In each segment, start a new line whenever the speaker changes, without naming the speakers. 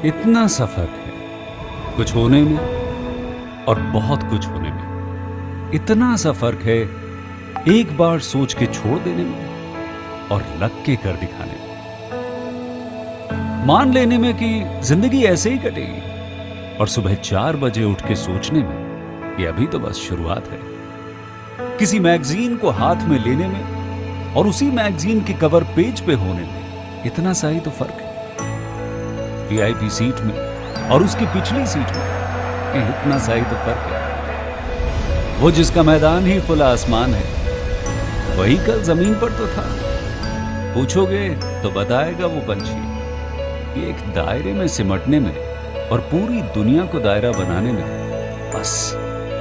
इतना सा फर्क है कुछ होने में और बहुत कुछ होने में। इतना सा फर्क है एक बार सोच के छोड़ देने में और लग के कर दिखाने में। मान लेने में कि जिंदगी ऐसे ही कटेगी और सुबह 4 बजे उठ के सोचने में ये अभी तो बस शुरुआत है। किसी मैगजीन को हाथ में लेने में और उसी मैगजीन के कवर पेज पे होने में इतना सा ही तो फर्क है। वीआईपी सीट में और उसकी पिछली सीट में इतना सा ही तो फर्क है। वो जिसका मैदान ही खुला आसमान है वही कल जमीन पर तो था। पूछोगे तो बताएगा वो पंछी कि एक दायरे में सिमटने में और पूरी दुनिया को दायरा बनाने में बस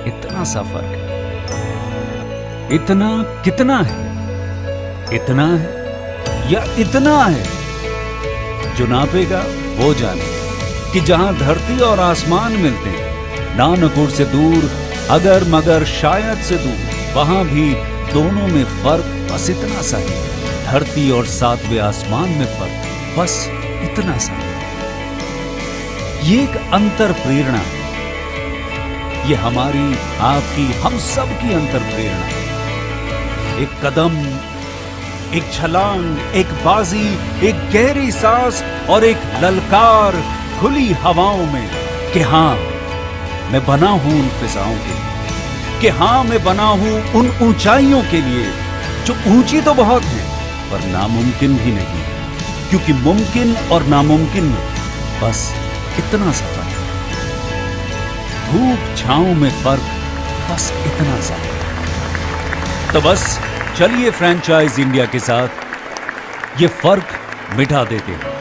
इतना सा फर्क है। इतना कितना है? इतना है या इतना है? जो नापेगा वो जाने कि जहां धरती और आसमान मिलते हैं, नानकुर से दूर, अगर मगर शायद से दूर, वहां भी दोनों में फर्क बस इतना सा है। धरती और 7वें आसमान में फर्क बस इतना सा है। ये एक अंतर प्रेरणा है। ये हमारी, आपकी, हम सब की अंतर प्रेरणा है। एक कदम, एक छलांग, एक बाजी, एक गहरी सांस और एक ललकार खुली हवाओं में कि हाँ मैं बना हूं उन फिजाओं के लिए, कि हाँ मैं बना हूं उन ऊंचाइयों के लिए जो ऊंची तो बहुत है पर नामुमकिन भी नहीं, क्योंकि मुमकिन और नामुमकिन में बस इतना सा फर्क है। धूप छांव में फर्क बस इतना सा है। तो बस चलिए फ्रेंचाइज इंडिया के साथ ये फर्क मिटा देते हैं।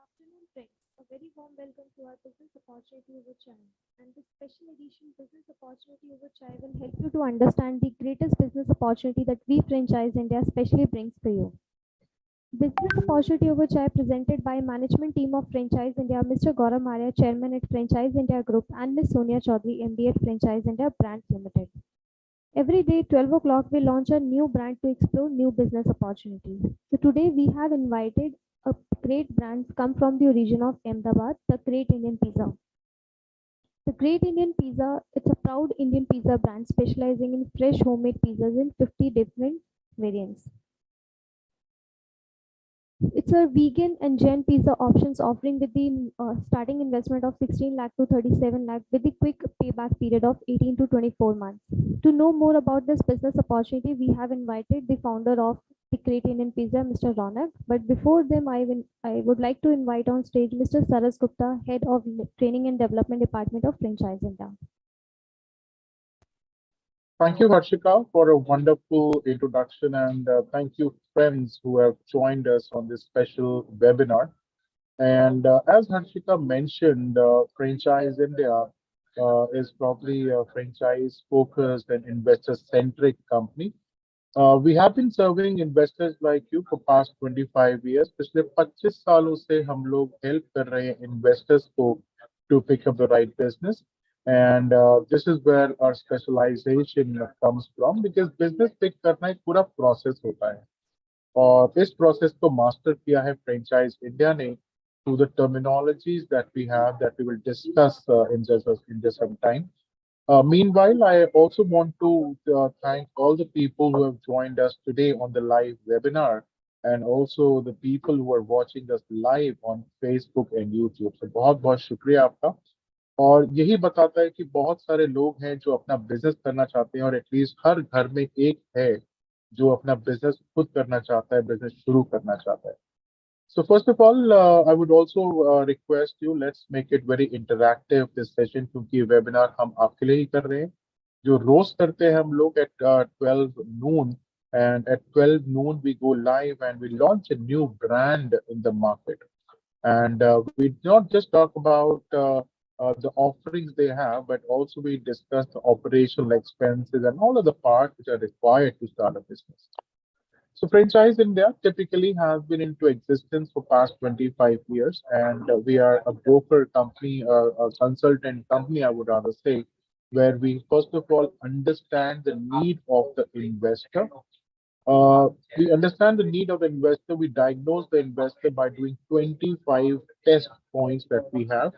Afternoon, friends. A very warm welcome to our Business Opportunity Over Chai. And this special edition Business Opportunity Over Chai will help you to understand the greatest business opportunity that we franchise India specially brings to you. Business Opportunity Over Chai presented by management team of Franchise India, Mr. Gaurav Maria, Chairman at Franchise India Group, and Ms. Sonia Chaudhary, MD at Franchise India Brands Limited. Every day, 12 o'clock, we launch a new brand to explore new business opportunities. So today, we have invited a great brands come from the origin of Ahmedabad, the Great Indian Pizza. The Great Indian Pizza, it's a proud Indian pizza brand specializing in fresh homemade pizzas in 50 different variants. It's a vegan and Jain pizza options offering with the starting investment of 16 lakh to 37 lakh with the quick payback period of 18 to 24 months. To know more about this business opportunity, we have invited the founder of the Great Indian Pizza, Mr. Ronak. But before them, I would like to invite on stage Mr. Saras Gupta, Head of Training and Development Department of Franchise India.
Thank you, Harshika, for a wonderful introduction, and thank you, friends who have joined us on this special webinar. And as Harshika mentioned, Franchise India is probably a franchise-focused and investor-centric company. We have been serving investors like you for past 25 years. पिछले 25 सालों से हम लोग help कर रहे हैं investors को to pick up the right business. And this is where our specialization comes from, because business pick करना एक पूरा process होता है और इस process को master किया है franchise India ने through the terminologies that we have that we will discuss in just some time. Meanwhile, I also want to thank all the people who have joined us today on the live webinar, and also the people who are watching us live on Facebook and YouTube. So बहुत बहुत शुक्रिया आपका। और यही बताता है कि बहुत सारे लोग हैं जो अपना बिजनेस करना चाहते हैं और एटलीस्ट हर घर में एक है जो अपना बिजनेस खुद करना चाहता है, बिजनेस शुरू करना चाहता है। So first of all, I would also request you, let's make it very interactive this session, क्योंकि webinar हम आपके लिए ही कर रहे हैं। जो रोस्ट करते हैं हम लोग at 12 noon, and at 12 noon we go live and we launch a new brand in the market. And we not just talk about the offerings they have, but also we discuss the operational expenses and all of the parts which are required to start a business. So Franchise India typically has been into existence for past 25 years, and we are a broker company, a consultant company, I would rather say, where we first of all understand the need of the investor. We understand the need of the investor. We diagnose the investor by doing 25 test points that we have.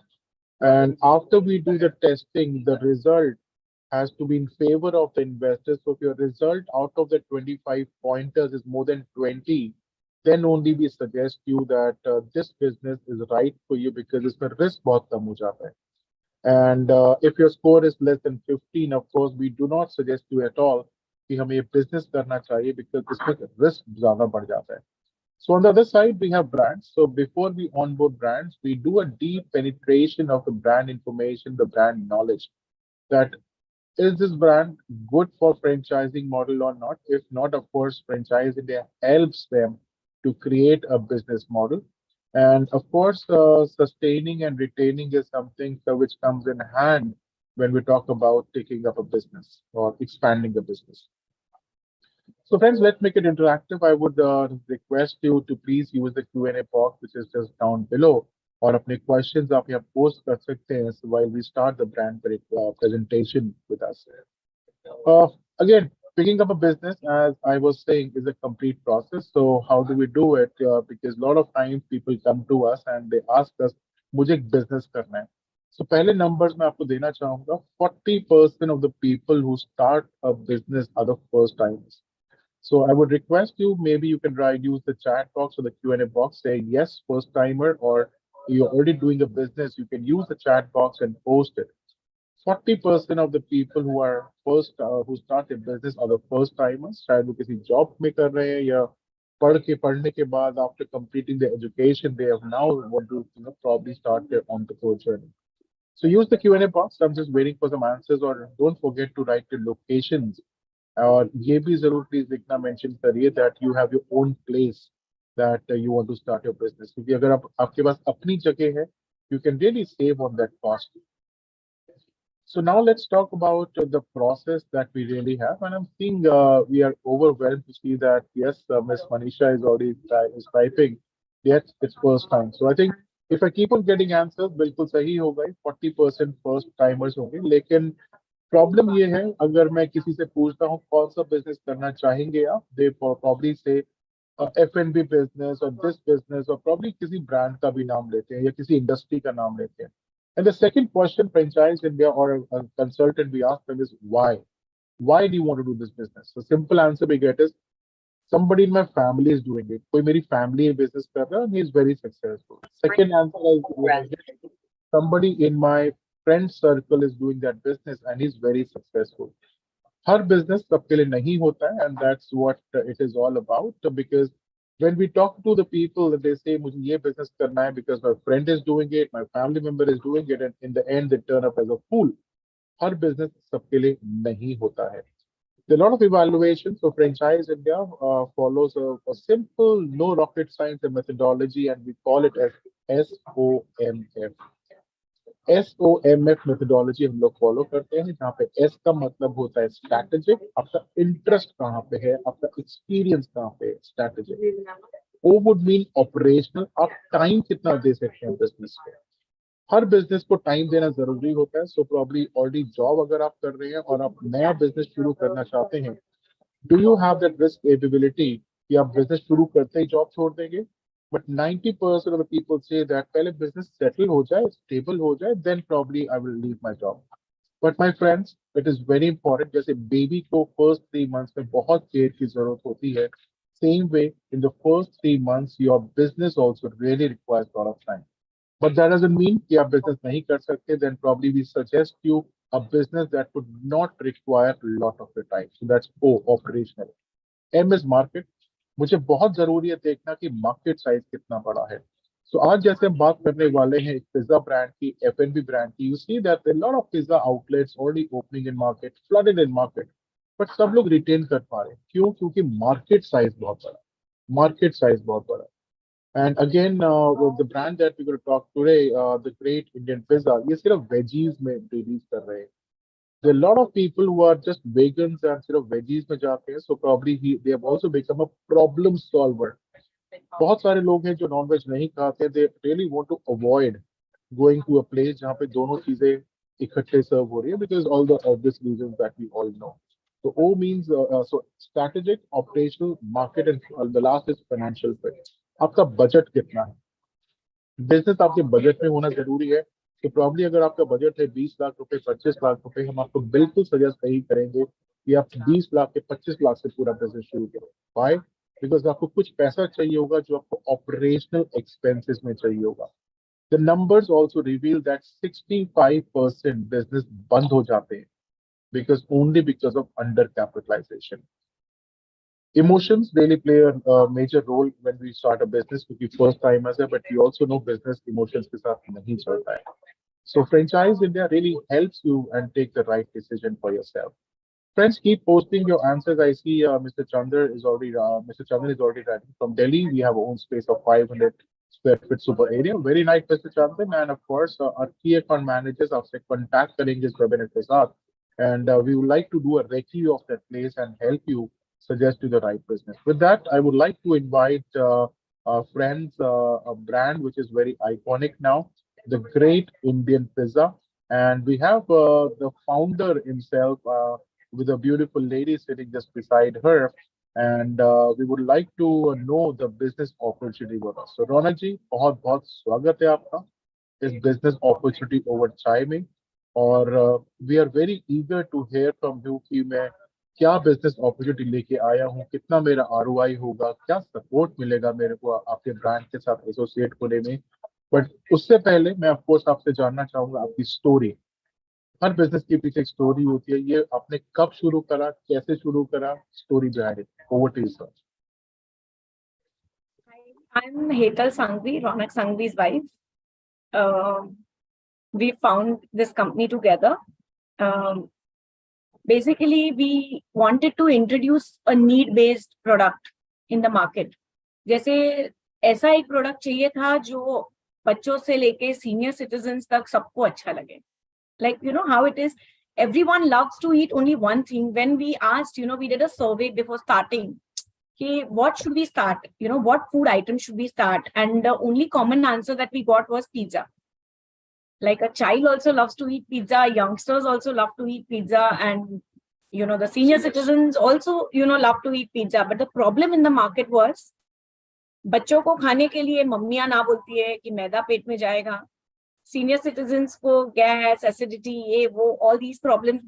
And after we do the testing, the result has to be in favor of the investors. So if your result out of the 25 pointers is more than 20, then only we suggest you that this business is right for you because it's a risk बहुत कम हो जाता है. And if your score is less than 15, of course, we do not suggest you at all कि हमें ये business करना चाहिए because इसमें risk ज़्यादा बढ़ जाता है. So on the other side, we have brands. So before we onboard brands, we do a deep penetration of the brand information, the brand knowledge. That is this brand good for franchising model or not? If not, of course, Franchise India helps them to create a business model. And of course, sustaining and retaining is something which comes in hand when we talk about taking up a business or expanding a business. So friends, let's make it interactive. I would request you to please use the Q&A box which is just down below, और अपने questions आप यहाँ post कर सकते हैं while we start the brand presentation with us. Uh, Again, picking up a business, as I was saying, is a complete process. So how do we do it? Because a lot of times people come to us and they ask us, मुझे एक business करना है. So पहले numbers मैं आपको देना चाहूँगा. 40% of the people who start a business are the first timers. So I would request you, maybe you can try use the chat box or the Q&A box, say yes, first timer, or you're already doing a business, you can use the chat box and post it. 40% of the people who are who start a business are the first timers. शायद वो किसी job में कर रहे हैं या पढ़ने के बाद after completing their education, they have now want to probably start their entrepreneurial journey. So use the Q&A box. I'm just waiting for some answers, or don't forget to write your locations. और ये भी जरूर please लिखना mention करिए that you have your own place that you want to start your business, क्योंकि अगर आप आपके पास अपनी जगह है you can really save on that cost. So now let's talk about the process that we really have, and I'm seeing we are overwhelmed to see that yes, Miss Manisha is already is typing. Yes, it's first time. So I think if I keep on getting answers, बिल्कुल सही होगा. 40% first timers होंगे, लेकिन problem ये है अगर मैं किसी से पूछता हूँ कौन सा बिजनेस करना चाहेंगे आप, दे प्रॉब्ली से F&B बिजनेस और दिस बिजनेस और प्रॉब्ली किसी ब्रांड का भी नाम लेते हैं या किसी इंडस्ट्री का नाम लेते हैं. And the second question, Franchise India or a consultant, we ask them is why? Why do you want to do this business? The simple answer we get is somebody in my family is doing it. कोई मेरी family है business कर रहा है and he is very successful. Second answer is somebody in my friend circle is doing that business and he's very successful. Her business सबके लिए नहीं होता है, and that's what it is all about. Because when we talk to the people, they say मुझे ये business करना है because my friend is doing it, my family member is doing it, and in the end they turn up as a fool. Her business सबके लिए नहीं होता है. There are a lot of evaluations. So Franchise India follows a simple, no rocket science methodology, and we call it as SOMF. SOMF methodology हम लोग follow करते हैं, जहाँ पे S का मतलब होता है स्ट्रैटेजिक, आपका इंटरेस्ट कहाँ पे है, आपका एक्सपीरियंस कहाँ पे है, strategic. O would mean operational, आप टाइम कितना दे सकते हैं बिजनेस पे. हर बिजनेस को टाइम देना जरूरी होता है. सो प्रॉब्ली ऑलरेडी जॉब अगर आप कर रहे हैं और आप नया बिजनेस शुरू करना चाहते हैं, do you have that risk ability कि आप बिजनेस शुरू करते ही जॉब छोड़ देंगे. But 90% of the people say that पहले business settle हो जाए, stable हो जाए, then probably I will leave my job. But my friends, it is very important. जैसे baby को first 3 months में बहुत care की जरूरत होती है, same way in the first 3 months your business also really requires a lot of time. But that doesn't mean कि आप business नहीं कर सकते. Then probably we suggest you a business that would not require a lot of your time. So that's O, operational. M is market. मुझे बहुत जरूरी है देखना कि मार्केट साइज कितना बड़ा है. So आज जैसे हम बात करने वाले हैं एक पिज्जा ब्रांड की, F&B ब्रांड की, you see that a lot of pizza outlets already opening in market, flooded in market, but सब लोग retain कर पा रहे हैं. क्यों? क्योंकि market size बहुत बड़ा, market size बहुत बड़ा. And again, with the brand that we're going to talk today, the Great Indian Pizza, ये सिर्फ veggies में release कर रहे हैं. There are a lot of people who are just vegans and सिर्फ veggies में जाते हैं, so probably they have also become a problem solver. बहुत सारे लोग हैं जो नॉन वेज नहीं खाते, they really want to avoid going to a place जहाँ पे दोनों चीजें इकट्ठे सर्व हो रही है, because all the obvious reasons that we all know. तो oh means so strategic, operational, market and the last is financial fit. आपका बजट कितना है? बिजनेस आपके बजट में होना जरूरी है. तो प्रॉब्ली अगर आपका बजट है 20 लाख रुपए, 25 लाख रुपए, हम आपको बिल्कुल सजेस्ट नहीं करेंगे कि आप 20 लाख के 25 लाख से पूरा बिजनेस शुरू करें. वाई? बिकॉज आपको कुछ पैसा चाहिए होगा जो आपको ऑपरेशनल एक्सपेंसेस में चाहिए होगा. The numbers also reveal that 65% business बंद हो जाते हैं because only because of under capitalisation. Emotions really play a major role when we start a business क्योंकि first timers है, but we also know business emotions के साथ नहीं चलता है. So Franchise India really helps you and take the right decision for yourself. Friends, keep posting your answers. I see Mr. Chandra is already writing from Delhi. We have our own space of 500 square feet super area. Very nice, Mr. Chandra. And of course, our key account managers आपसे contact करेंगे इस webinar के साथ. And we would like to do a recce of that place and help you suggest you the right business. With that, I would like to invite our friends, a brand which is very iconic now, the Great Indian Pizza. And we have the founder himself, with a beautiful lady sitting just beside her. And we would like to know the business opportunity with us. So Ronak ji, बहुत बहुत स्वागत है आपका इस business opportunity over chai में. और we are very eager to hear from you कि मैं क्या business opportunity लेके आया हूँ, कितना मेरा ROI होगा, क्या support मिलेगा मेरे को आपके brand के साथ associate होने में. But उससे पहले मैं of course आपसे जानना चाहूंगा आपकी story. हर बिजनेस के पीछे एक स्टोरी होती है. ये आपने कब शुरू करा, कैसे शुरू करा, story behind it. Over to you sir.
I'm Hetal Sanghvi, Ronak Sanghvi's wife. We found this company together. Basically, we wanted to introduce a need-based product in the market. जैसे ऐसा एक प्रोडक्ट चाहिए था जो बच्चों से लेके सीनियर सिटीजन्स तक सबको अच्छा लगे. Like, you know how it is, everyone loves to eat only one thing. When we asked, we did a survey before starting, okay, what should we start? What food item should we start? And the only common answer that we got was pizza. Like a child also loves to eat pizza, youngsters also love to eat pizza, and the senior citizens also love to eat pizza. But the problem in the market was, बच्चों को खाने के लिए मम्मियां ना बोलती है कि मैदा पेट में जाएगा. Senior citizens को gas, acidity, ये वो, all these problems,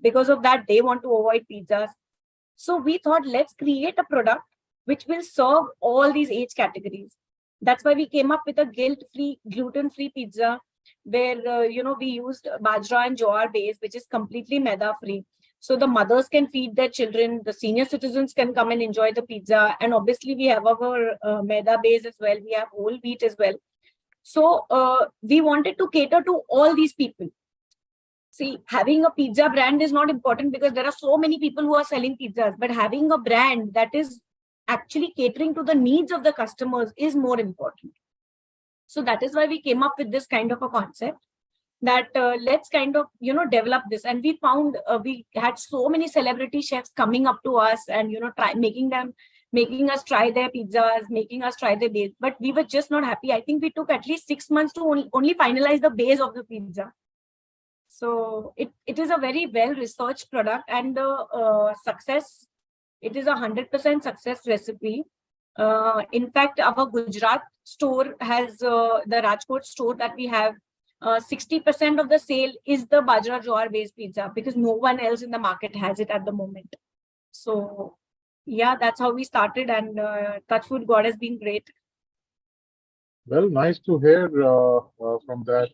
because of that they want to avoid pizzas. So we thought, let's create a product which will serve all these age categories. That's why we came up with a guilt-free, gluten-free pizza where we used bajra and jowar base, which is completely maida-free. So the mothers can feed their children, the senior citizens can come and enjoy the pizza, and obviously we have our maida base as well. We have whole wheat as well. So we wanted to cater to all these people. See, having a pizza brand is not important because there are so many people who are selling pizzas, but having a brand that is actually catering to the needs of the customers is more important. So that is why we came up with this kind of a concept that let's kind of, develop this. And we found we had so many celebrity chefs coming up to us and, making us try their pizzas, making us try their base, but we were just not happy. I think we took at least 6 months to only finalize the base of the pizza. So it is a very well-researched product, and the success, it is 100% success recipe. In fact, our Gujarat store has the Rajkot store that we have. 60% of the sale is the bajra jowar based pizza because no one else in the market has it at the moment. So yeah, that's how we started, and Touchwood, God has been great.
Well, nice to hear from that.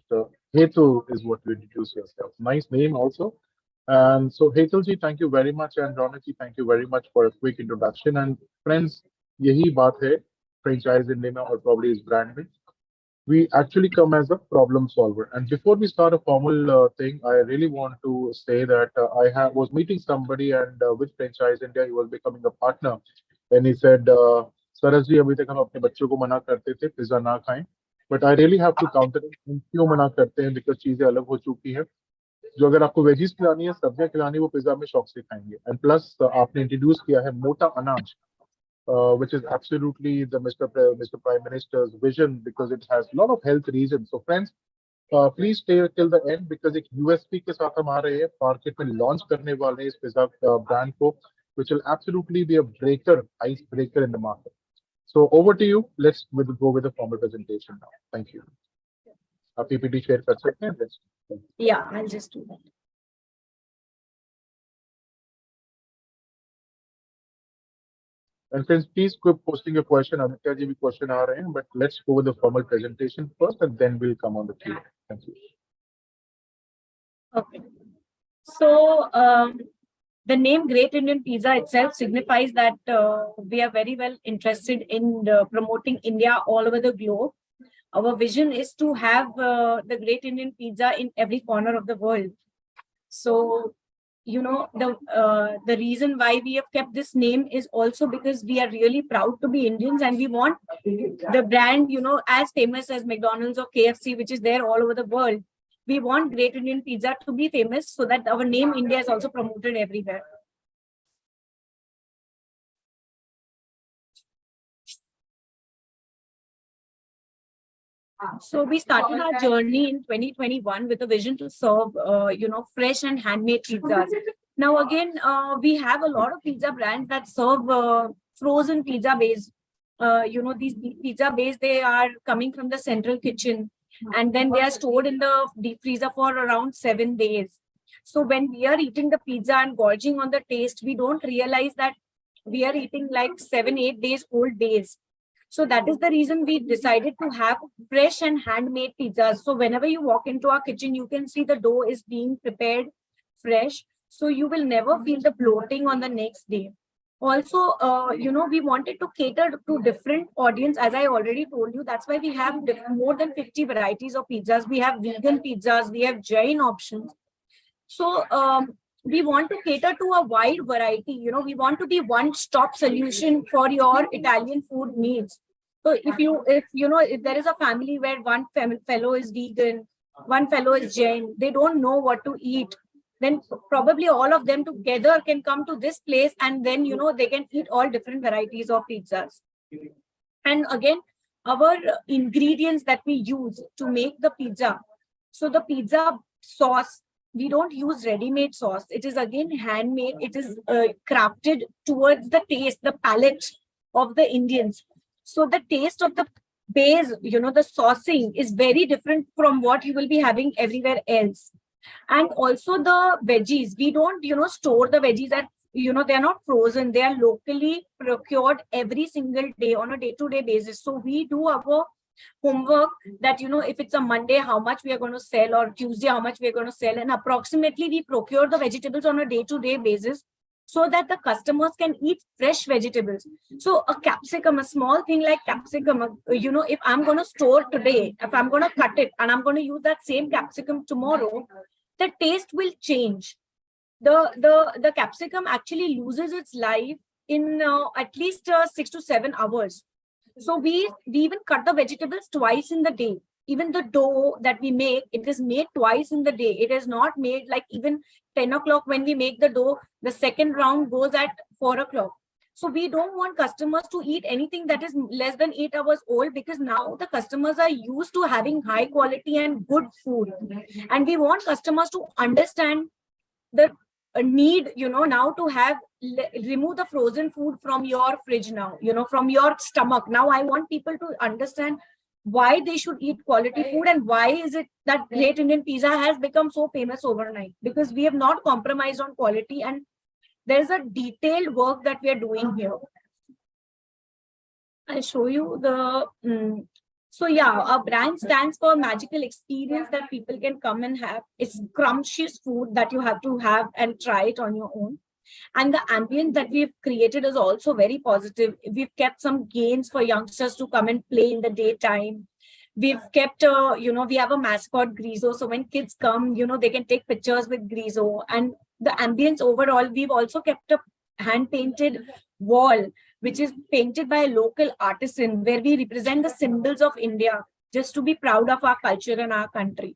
Hetal is what you introduce yourself. Nice name also. And so Hetal ji, thank you very much, and Ronak ji, thank you very much for a quick introduction. And friends, यही बात है franchise India में और probably इस brand में. We actually come as a problem solver. And before we start a formal thing, I really want to say that was meeting somebody, and with Franchise India, he was becoming a partner. And he said, Saraj ji, abhi tak hum apne bachchon ko mana karte the pizza na khaएं. But I really have to counter it. हम क्यों मना करते हैं? Because चीजें अलग हो चुकी है. जो अगर आपको वेजीज खिलानी है, सब्जियां खिलानी है, वो पिज्जा में शौक से खाएंगे. एंड प्लस आपने इंट्रोड्यूस किया है मोटा अनाज, which is absolutely the Mr. Prime Minister's vision, because it has a lot of health reasons. So friends, please stay till the end, because एक USP के साथ हम आ रहे हैं, मार्केट में लॉन्च करने वाले हैं इस पिज्जा ब्रांड को, which will absolutely be a ice breaker in the market. So over to you. Let's go with the formal presentation now. Thank you. आप PPT share कर सकते हैं?
Yeah, I'll just do that.
And friends, please keep posting your question. Aditya ji bhi question aa rahe hain, but let's go with the formal presentation first, and then we'll come on the Q&A. Thank you.
Okay. So the name Great Indian Pizza itself signifies that we are very well interested in promoting India all over the globe. Our vision is to have the Great Indian Pizza in every corner of the world. So, you know, the reason why we have kept this name is also because we are really proud to be Indians, and we want the brand, you know, as famous as McDonald's or KFC, which is there all over the world. We want Great Indian Pizza to be famous so that our name India is also promoted everywhere. So we started our journey in 2021 with a vision to serve, you know, fresh and handmade pizzas. Now again, we have a lot of pizza brands that serve frozen pizza base. You know, these pizza base, they are coming from the central kitchen, and then they are stored in the deep freezer for around 7 days. So when we are eating the pizza and gorging on the taste, we don't realize that we are eating like 7-8 days old base. So that is the reason we decided to have fresh and handmade pizzas. So whenever you walk into our kitchen, you can see the dough is being prepared fresh. So you will never feel the bloating on the next day. Also, you know, we wanted to cater to different audience. As I already told you, that's why we have more than 50 varieties of pizzas. We have vegan pizzas, we have Jain options. So we want to cater to a wide variety. You know, we want to be one-stop solution for your Italian food needs. So if you know, if there is a family where one fellow is vegan, one fellow is Jain, they don't know what to eat, then probably all of them together can come to this place, and then, you know, they can eat all different varieties of pizzas. And again, our ingredients that we use to make the pizza. So the pizza sauce, we don't use ready-made sauce. It is again handmade. It is crafted towards the taste, the palate of the Indians. So the taste of the base, you know, the saucing is very different from what you will be having everywhere else. And also the veggies, we don't, you know, store the veggies at, you know, they're not frozen. They are locally procured every single day on a day-to-day basis. So we do our homework that, you know, if it's a Monday, how much we are going to sell, or Tuesday, how much we are going to sell. And approximately we procure the vegetables on a day-to-day basis so that the customers can eat fresh vegetables. So a capsicum, a small thing like capsicum, you know, if I'm going to store today, if I'm going to cut it and I'm going to use that same capsicum tomorrow, the taste will change. The capsicum actually loses its life in at least 6 to 7 hours. So we even cut the vegetables twice in the day. Even the dough that we make, it is made twice in the day. It is not made like even 10 o'clock when we make the dough, the second round goes at 4 o'clock. So we don't want customers to eat anything that is less than 8 hours old, because now the customers are used to having high quality and good food. And we want customers to understand the need, you know, now to have remove the frozen food from your fridge now, you know, from your stomach. Now I want people to understand why they should eat quality food, and why is it that Great Indian Pizza has become so famous overnight, because we have not compromised on quality, and there's a detailed work that we are doing here. I'll show you the so yeah, our brand stands for magical experience that people can come and have. It's scrumptious food that you have to have and try it on your own. And the ambience that we've created is also very positive. We've kept some games for youngsters to come and play in the daytime. We've kept, we have a mascot Grizo. So when kids come, they can take pictures with Grizo. And the ambience overall, we've also kept a hand-painted wall, which is painted by a local artisan, where we represent the symbols of India, just to be proud of our culture and our country.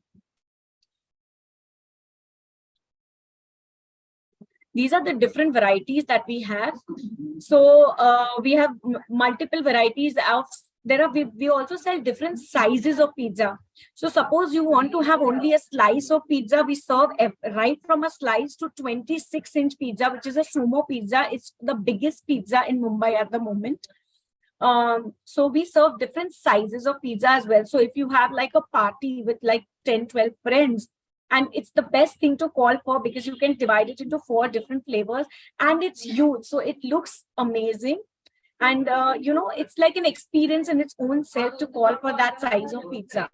These are the different varieties that we have. So we have multiple varieties of, we also sell different sizes of pizza. So suppose you want to have only a slice of pizza, we serve right from a slice to 26-inch pizza, which is a sumo pizza. It's the biggest pizza in Mumbai at the moment. So we serve different sizes of pizza as well. So if you have like a party with like 10, 12 friends, and it's the best thing to call for because you can divide it into 4 different flavors, and it's huge. So it looks amazing. And, it's like an experience in its own self to call for that size of pizza.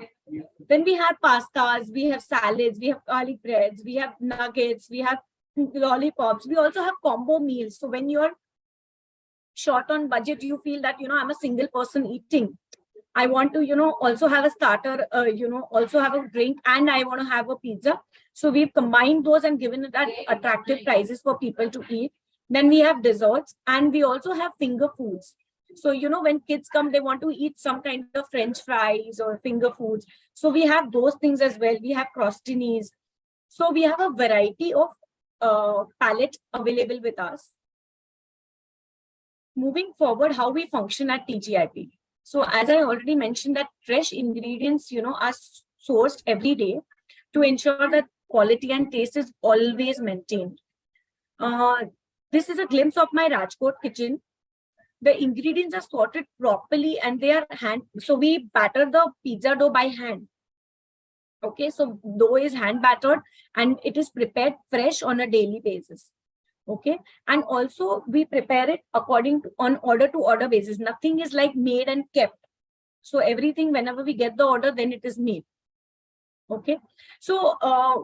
Then we have pastas, we have salads, we have garlic breads, we have nuggets, we have lollipops. We also have combo meals. So when you're short on budget, you feel that, I'm a single person eating. I want to, also have a starter, also have a drink, and I want to have a pizza. So we've combined those and given it at attractive prices for people to eat. Then we have desserts, and we also have finger foods. So, when kids come, they want to eat some kind of French fries or finger foods. So we have those things as well. We have crostinis. So we have a variety of palette available with us. Moving forward, how we function at TGIP. So as I already mentioned, that fresh ingredients, are sourced every day to ensure that quality and taste is always maintained. This is a glimpse of my Rajkot kitchen. The ingredients are sorted properly and they are so we batter the pizza dough by hand. Okay, so dough is hand battered and it is prepared fresh on a daily basis. Okay, and also we prepare it according to on order to order basis. Nothing is like made and kept. So everything, whenever we get the order, then it is made. Okay, so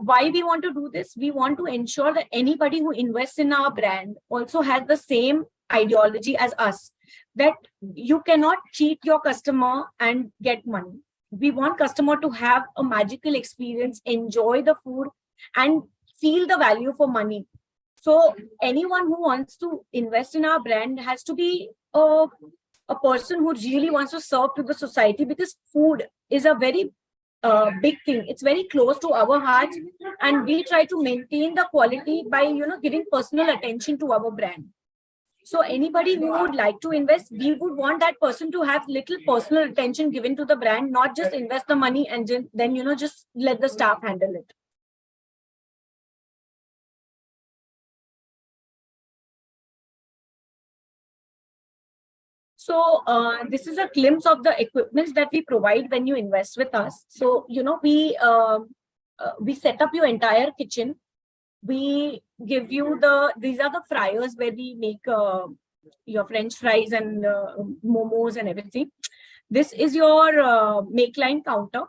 why we want to do this? We want to ensure that anybody who invests in our brand also has the same ideology as us, that you cannot cheat your customer and get money. We want customer to have a magical experience, enjoy the food and feel the value for money. So anyone who wants to invest in our brand has to be a person who really wants to serve to the society, because food is a very big thing. It's very close to our hearts, and we try to maintain the quality by giving personal attention to our brand. So anybody who would like to invest, we would want that person to have little personal attention given to the brand, not just invest the money and then just let the staff handle it. So this is a glimpse of the equipments that we provide when you invest with us. So, we set up your entire kitchen. We give you these are the fryers where we make your French fries and momos and everything. This is your make line counter.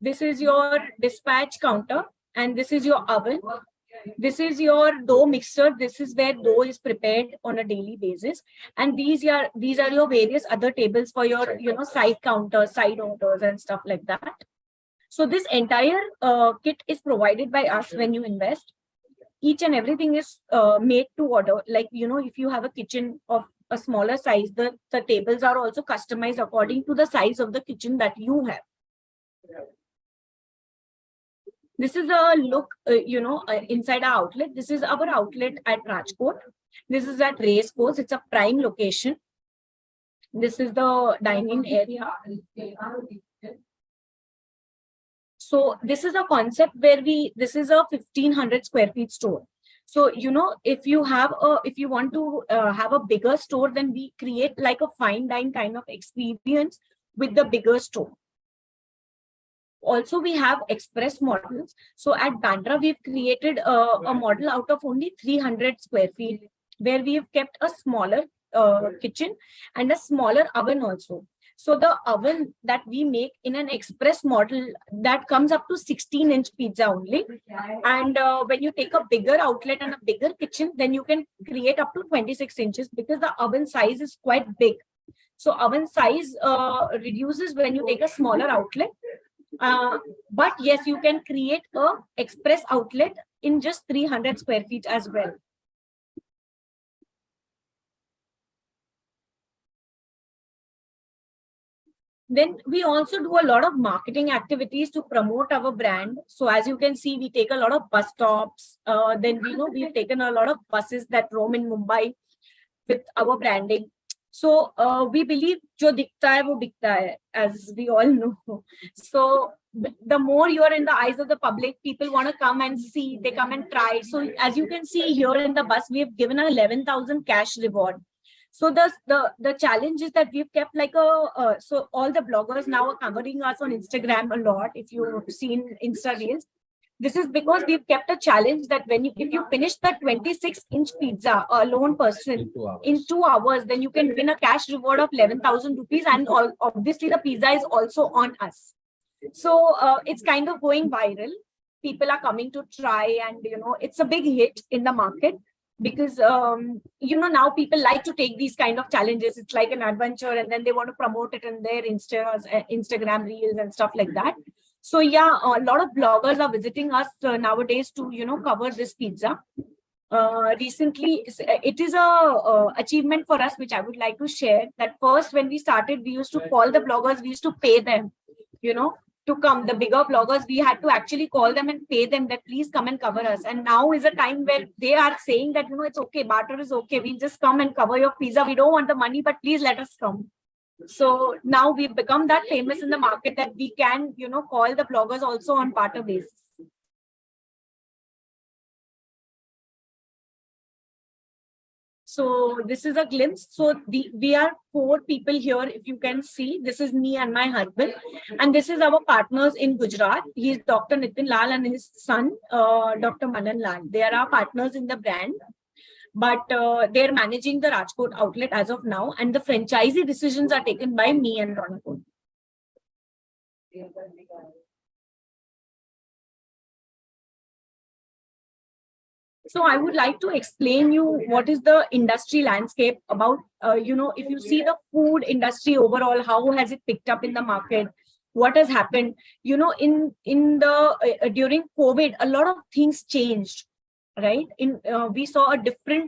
This is your dispatch counter, and this is your oven. This is your dough mixer. This is where dough is prepared on a daily basis. And these are your various other tables for your, side counters, side orders and stuff like that. So this entire kit is provided by us when you invest. Each and everything is made to order. Like, if you have a kitchen of a smaller size, the tables are also customized according to the size of the kitchen that you have. This is a look, inside our outlet. This is our outlet at Rajkot. This is at Race Course. It's a prime location. This is the dining area. So this is a concept where this is a 1500 square feet store. So, if you want to have a bigger store, then we create like a fine dine kind of experience with the bigger store. Also, we have express models. So at Bandra, we've created a model out of only 300 square feet, where we've kept a smaller kitchen and a smaller oven also. So the oven that we make in an express model, that comes up to 16-inch pizza only. And when you take a bigger outlet and a bigger kitchen, then you can create up to 26 inches because the oven size is quite big. So oven size reduces when you take a smaller outlet. But yes, you can create a express outlet in just 300 square feet as well. Then we also do a lot of marketing activities to promote our brand. So as you can see, we take a lot of bus stops. Then we've taken a lot of buses that roam in Mumbai with our branding. So we believe jo dikhta hai wo bikta hai, as we all know. So the more you are in the eyes of the public, people want to come and see, they come and try. So as you can see here in the bus, we have given an 11,000 cash reward. So the challenge is that we've kept like so all the bloggers now are covering us on Instagram a lot. If you've seen Insta Reels, this is because we've kept a challenge that if you finish the 26-inch pizza, a lone person in 2 hours, then you can win a cash reward of 11,000 rupees, and obviously the pizza is also on us. So it's kind of going viral. People are coming to try, and it's a big hit in the market. Because now people like to take these kind of challenges. It's like an adventure, and then they want to promote it in their Instagram reels and stuff like that. So yeah, a lot of bloggers are visiting us nowadays to cover this pizza. Recently, it is a achievement for us, which I would like to share. That first, when we started, we used to call the bloggers, we used to pay them, to come. The bigger bloggers, we had to actually call them and pay them that please come and cover us. And now is a time where they are saying that it's okay, barter is okay, we'll just come and cover your pizza, we don't want the money, but please let us come. So now we've become that famous in the market that we can call the bloggers also on barter basis. So this is a glimpse. So we are 4 people here. If you can see, this is me and my husband, and this is our partners in Gujarat. He is Dr. Nitin Lal and his son, Dr. Manan Lal. They are our partners in the brand, but they're managing the Rajkot outlet as of now, and the franchisee decisions are taken by me and Ronakot. So I would like to explain you what is the industry landscape about, if you see the food industry overall, how has it picked up in the market? What has happened? In the during COVID, a lot of things changed, right? We saw a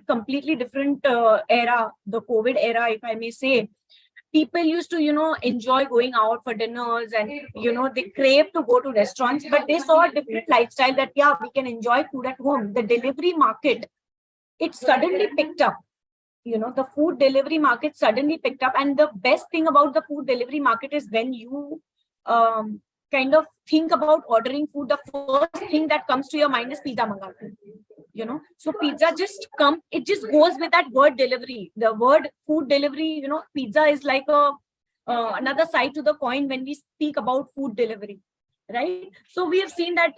completely different era, the COVID era, if I may say. People used to, enjoy going out for dinners, and, they crave to go to restaurants, but they saw a different lifestyle that, yeah, we can enjoy food at home. The delivery market, it suddenly picked up. The food delivery market suddenly picked up. And the best thing about the food delivery market is when you kind of think about ordering food, the first thing that comes to your mind is pizza mangate. So pizza it just goes with that word delivery. The word food delivery, pizza is like another side to the coin when we speak about food delivery, right? So we have seen that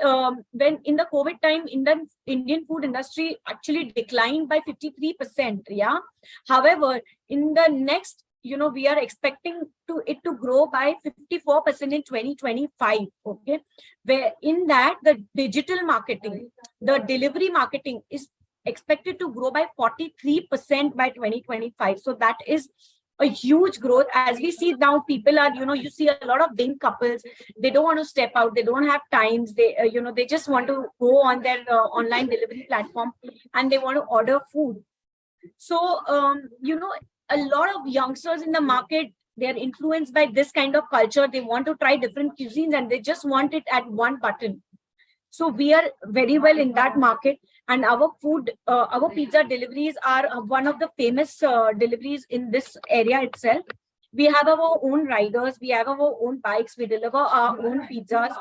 when in the COVID time, the Indian food industry actually declined by 53%. Yeah. However, in the next, we are expecting it to grow by 54% in 2025. Okay. Where in that, the digital marketing, the delivery marketing is expected to grow by 43% by 2025. So that is a huge growth. As we see now, people are, you see a lot of young couples, they don't want to step out, they don't have times, they, they just want to go on their online delivery platform and they want to order food. So, a lot of youngsters in the market, they're influenced by this kind of culture. They want to try different cuisines and they just want it at one button. So we are very well in that market, and our pizza deliveries are one of the famous deliveries in this area itself. We have our own riders, we have our own bikes, we deliver our own pizzas,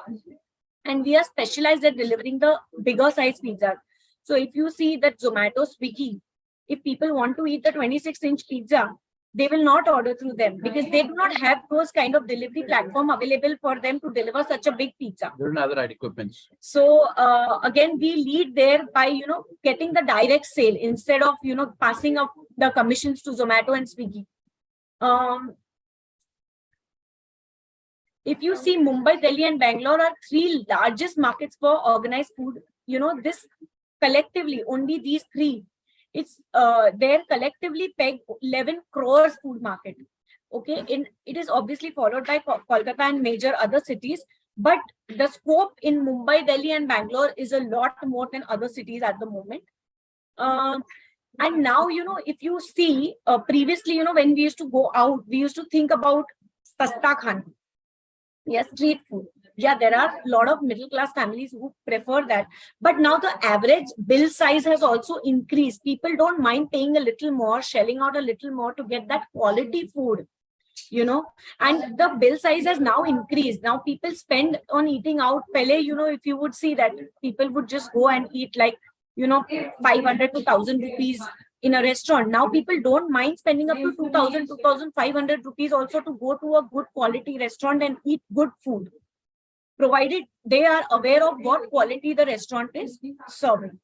and we are specialized at delivering the bigger size pizzas. So if you see that Zomato, Swiggy, if people want to eat the 26-inch pizza, they will not order through them because they do not have those kind of delivery platform available for them to deliver such a big pizza.
They don't have the right equipment.
So again, we lead there by, getting the direct sale instead of, passing up the commissions to Zomato and Swiggy. If you see, Mumbai, Delhi and Bangalore are 3 largest markets for organized food. This collectively, only these 3, it's they're collectively pegged 11 crores food market. Okay, it is obviously followed by Kolkata and major other cities, but the scope in Mumbai, Delhi, and Bangalore is a lot more than other cities at the moment. And now, if you see, previously, when we used to go out, we used to think about sasta khana. Yes, street food. Yeah, there are a lot of middle class families who prefer that. But now the average bill size has also increased. People don't mind paying a little more, shelling out a little more to get that quality food, and the bill size has now increased. Now people spend on eating out. Pele, if you would see that people would just go and eat like, 500 to 1,000 rupees in a restaurant. Now people don't mind spending up to 2,000, 2,500 rupees also to go to a good quality restaurant and eat good food, provided they are aware of what quality the restaurant is serving.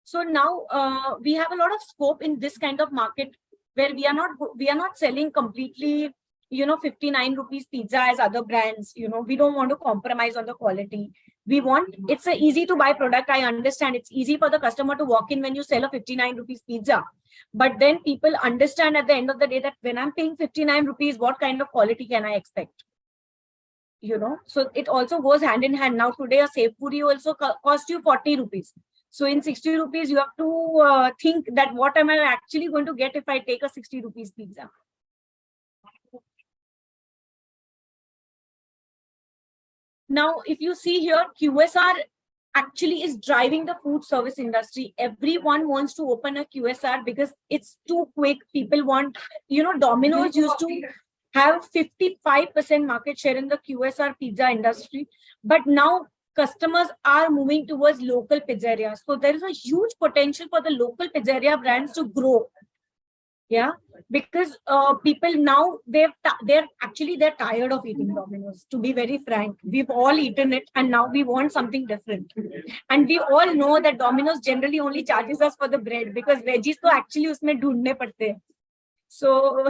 So now we have a lot of scope in this kind of market where we are not selling completely, 59 rupees pizza as other brands. We don't want to compromise on the quality. It's a easy to buy product. I understand it's easy for the customer to walk in when you sell a 59 rupees pizza. But then people understand at the end of the day that when I'm paying 59 rupees, what kind of quality can I expect? So it also goes hand in hand. Now today a sev puri also cost you 40 rupees. So in 60 rupees, you have to think that what am I actually going to get if I take a 60 rupees pizza? Now, if you see here, QSR actually is driving the food service industry. Everyone wants to open a QSR because it's too quick. People want, Domino's used to have 55% market share in the QSR pizza industry. But now customers are moving towards local pizzerias. So there is a huge potential for the local pizzeria brands to grow. Yeah, because people now they're tired of eating Domino's. To be very frank, we've all eaten it, and now we want something different. And we all know that Domino's generally only charges us for the bread because veggies to actually usme dhoondne padte hain. So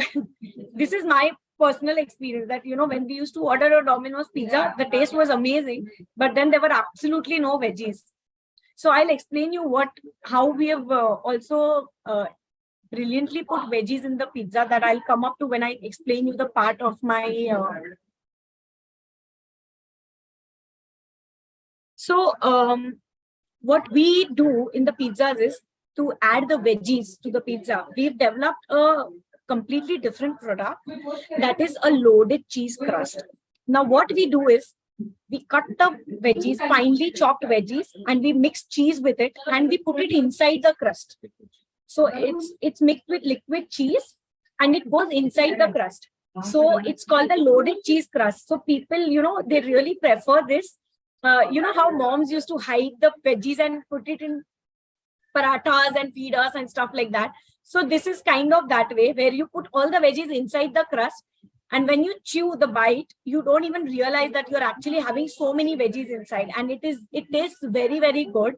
this is my personal experience that when we used to order a Domino's pizza, the taste was amazing, but then there were absolutely no veggies. So I'll explain you how we have also brilliantly put veggies in the pizza that I'll come up to when I explain you the part of my what we do in the pizzas is to add the veggies to the pizza. We've developed a completely different product that is a loaded cheese crust. Now what we do is we cut the veggies, finely chopped veggies, and we mix cheese with it and we put it inside the crust. So it's mixed with liquid cheese and it goes inside the crust. So it's called the loaded cheese crust. So people, they really prefer this. How moms used to hide the veggies and put it in parathas and feed us and stuff like that. So this is kind of that way where you put all the veggies inside the crust. And when you chew the bite, you don't even realize that you're actually having so many veggies inside. And it tastes very, very good.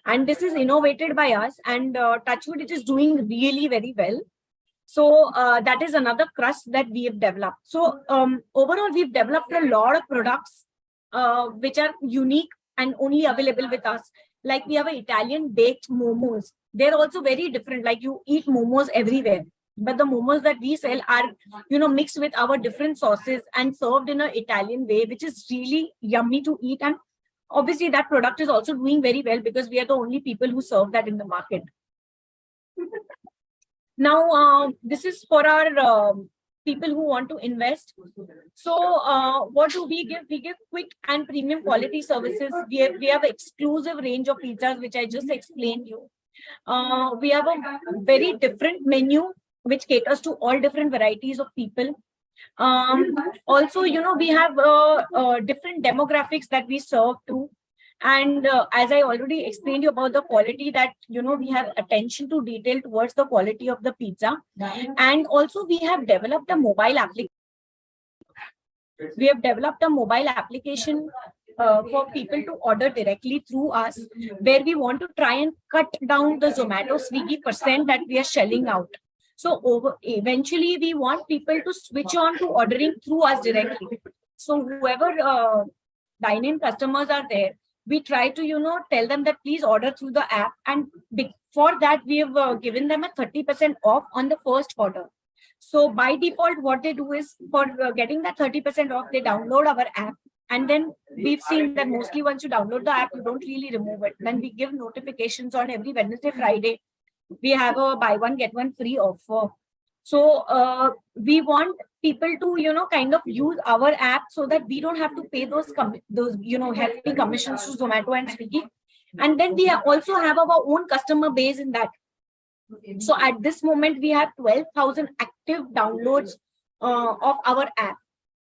And this is innovated by us. And touchwood, it is doing really very well. So that is another crust that we have developed. So overall, we've developed a lot of products which are unique and only available with us. Like we have an Italian baked momos. They're also very different. Like you eat momos everywhere. But the momos that we sell are, mixed with our different sauces and served in an Italian way, which is really yummy to eat. And obviously that product is also doing very well because we are the only people who serve that in the market. Now, this is for our people who want to invest. So what do we give? We give quick and premium quality services. We have an exclusive range of pizzas, which I just explained you. We have a very different menu which caters to all different varieties of people. Also, we have different demographics that we serve to. And as I already explained you about the quality that, we have attention to detail towards the quality of the pizza. And also we have developed a mobile application. We have developed a mobile application for people to order directly through us, where we want to try and cut down the Zomato Swiggy percent that we are shelling out. So eventually we want people to switch on to ordering through us directly. So whoever dine-in customers are there, we try to, tell them that please order through the app. And for that, we have given them a 30% off on the first order. So by default, what they do is for getting that 30% off, they download our app. And then we've seen that mostly once you download the app, you don't really remove it. Then we give notifications on every Wednesday, Friday. We have a buy one, get one free offer. So we want people to, kind of use our app so that we don't have to pay those hefty commissions to Zomato and Swiggy. And then we also have our own customer base in that. So at this moment, we have 12,000 active downloads of our app,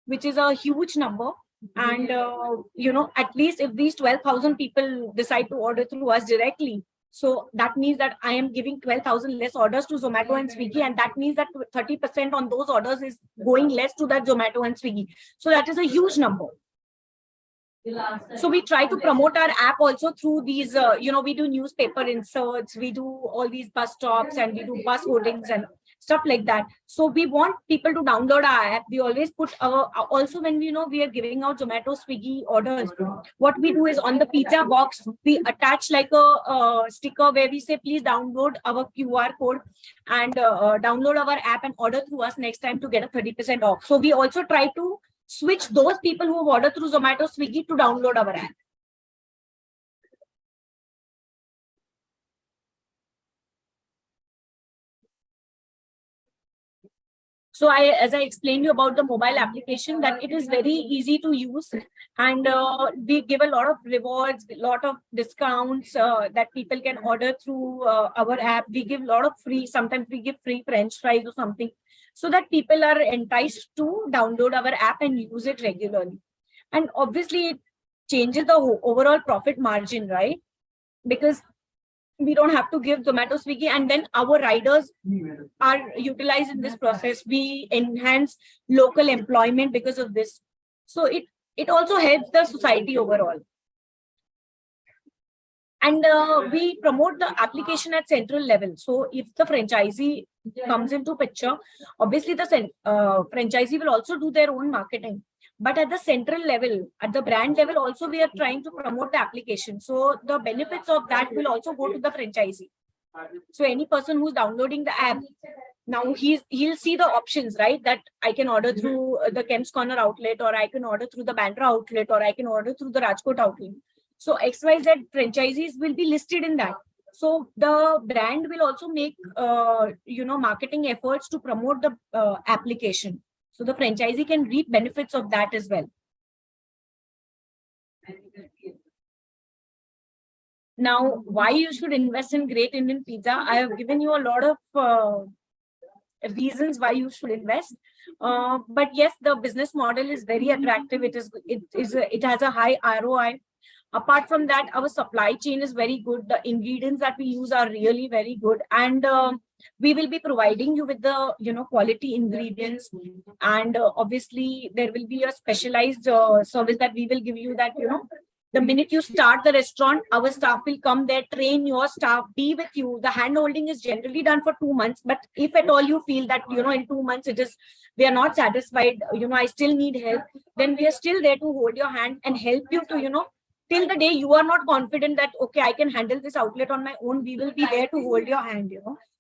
which is a huge number. And, at least if these 12,000 people decide to order through us directly, so that means that I am giving 12,000 less orders to Zomato and Swiggy. And that means that 30% on those orders is going less to that Zomato and Swiggy. So that is a huge number. So we try to promote our app also through these, we do newspaper inserts, we do all these bus stops, and we do bus hoardings and stuff like that. So we want people to download our app. We always put also when we are giving out Zomato, Swiggy orders, what we do is on the pizza box, we attach like a sticker where we say, please download our QR code and download our app and order through us next time to get a 30% off. So we also try to switch those people who have ordered through Zomato, Swiggy to download our app. So as I explained you about the mobile application, that it is very easy to use, and we give a lot of rewards, a lot of discounts that people can order through our app. We give a lot of free, sometimes we give free French fries or something, so that people are enticed to download our app and use it regularly. And obviously it changes the overall profit margin, right? Because we don't have to give Zomato, Swiggy, and then our riders are utilized in this process. We enhance local employment because of this. So it also helps the society overall. And we promote the application at central level. So if the franchisee comes into picture, obviously the franchisee will also do their own marketing. But at the central level, at the brand level, also we are trying to promote the application. So the benefits of that will also go to the franchisee. So any person who's downloading the app, now he'll see the options, right? That I can order through the Kemp's Corner outlet, or I can order through the Bandra outlet, or I can order through the Rajkot outlet. So XYZ franchisees will be listed in that. So the brand will also make, marketing efforts to promote the application. So the franchisee can reap benefits of that as well. Now, why you should invest in Great Indian Pizza? I have given you a lot of reasons why you should invest. But yes, the business model is very attractive. It has a high ROI. Apart from that, our supply chain is very good. The ingredients that we use are really very good, and we will be providing you with the quality ingredients. And obviously there will be a specialized service that we will give you, that the minute you start the restaurant, our staff will come there, train your staff, be with you. The hand holding is generally done for 2 months, but if at all you feel that in 2 months we are not satisfied, I still need help, then we are still there to hold your hand and help you to till the day you are not confident that, okay, I can handle this outlet on my own, we will be there to hold your hand,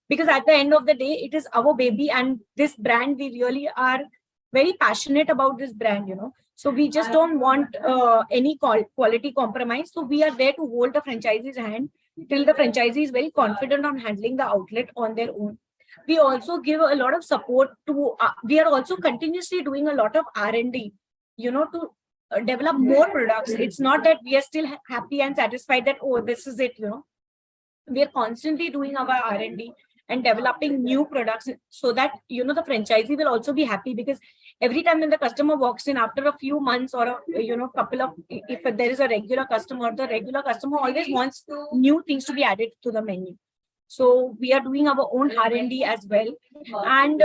because at the end of the day, it is our baby, and this brand, we really are very passionate about this brand, So we just don't want any quality compromise. So we are there to hold the franchisee's hand till the franchisee is very confident on handling the outlet on their own. We also give a lot of support to, we are also continuously doing a lot of R&D, to develop more products. It's not that we are still happy and satisfied that, oh, this is it, We are constantly doing our R&D and developing new products, so that, the franchisee will also be happy, because every time when the customer walks in after a few months or couple of, if there is a regular customer, the regular customer always wants new things to be added to the menu. So we are doing our own R&D as well. And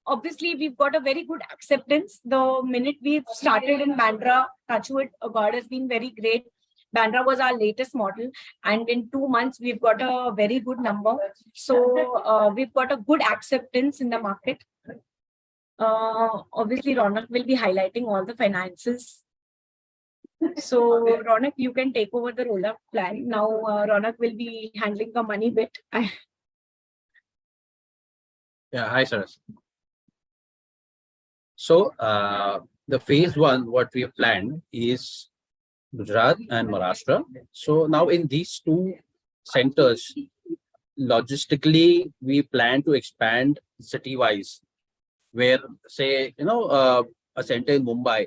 obviously, we've got a very good acceptance. The minute we've started in Bandra, Touchwood, God has been very great. Bandra was our latest model, and in 2 months, we've got a very good number. So we've got a good acceptance in the market. Obviously, Ronak will be highlighting all the finances. So Ronak, you can take over the roll-up plan. Now, Ronak will be handling the money bit.
Yeah, hi, sir. So the phase one, what we have planned is Gujarat and Maharashtra. So now in these two centers, logistically, we plan to expand city-wise, where say, a center in Mumbai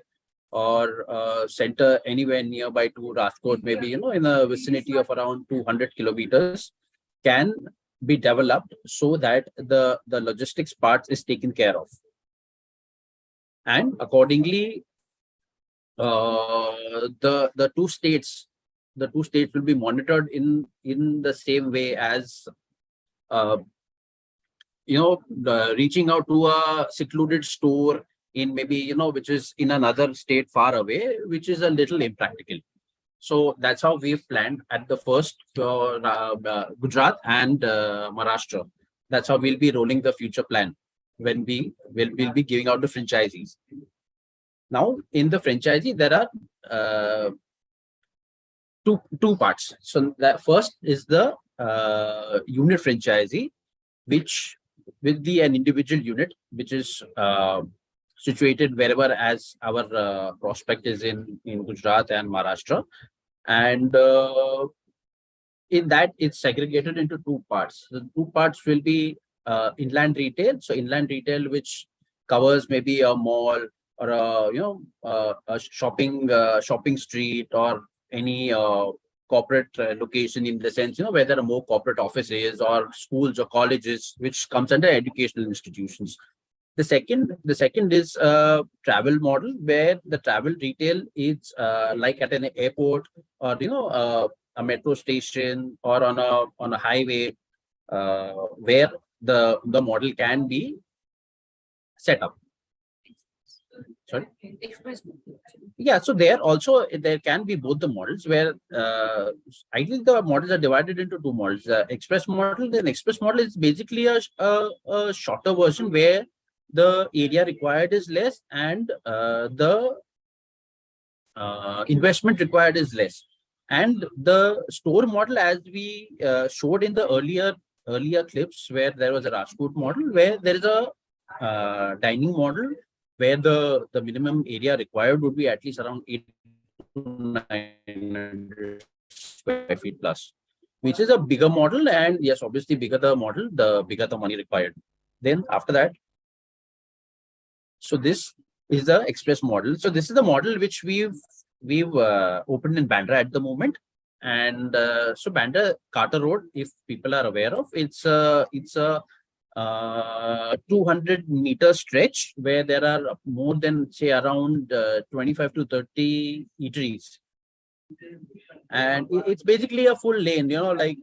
or a center anywhere nearby to Rajkot, maybe, in a vicinity of around 200 kilometers, can be developed so that the logistics part is taken care of. And accordingly, the two states will be monitored in the same way as reaching out to a secluded store in maybe which is in another state far away, which is a little impractical. So that's how we've planned at the first Gujarat and Maharashtra. That's how we'll be rolling the future plan when we'll be giving out the franchisees. Now, in the franchisee, there are two parts. So that first is the unit franchisee, which will be an individual unit, which is situated wherever as our prospect is in Gujarat and Maharashtra. And in that, it's segregated into two parts. The two parts will be inland retail. So inland retail, which covers maybe a mall or a shopping street or any corporate location, in the sense where there are more corporate offices or schools or colleges, which comes under educational institutions. The second is travel model, where the travel retail is like at an airport or a metro station or on a highway, where the model can be set up. Sorry? Yeah, so there can be both the models, where ideally the models are divided into two models. The express model. The express model is basically a shorter version where the area required is less and the investment required is less. And the store model, as we showed in the earlier clips, where there was a Rajkot model, where there is a dining model, where the minimum area required would be at least around 800 to 900 square feet plus, which is a bigger model. And yes, obviously, bigger the model, the bigger the money required. Then after that, so this is the express model. So this is the model which we've opened in Bandra at the moment. And so Bandra Carter Road, if people are aware of, it's a 200-meter stretch where there are more than, say, around 25 to 30 eateries. And it's basically a full lane, like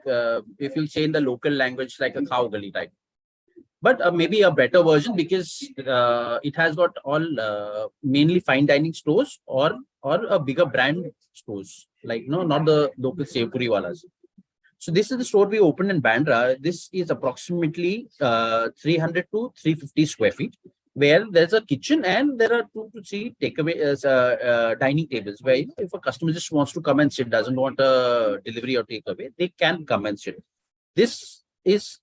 if you say in the local language, like a cow gully type. But maybe a better version, because it has got all mainly fine dining stores or a bigger brand stores, like not the local Sevpuri walas. So this is the store we opened in Bandra. This is approximately 300 to 350 square feet, where there's a kitchen and there are 2 to 3 takeaway dining tables, where if a customer just wants to come and sit, doesn't want a delivery or takeaway, they can come and sit. This is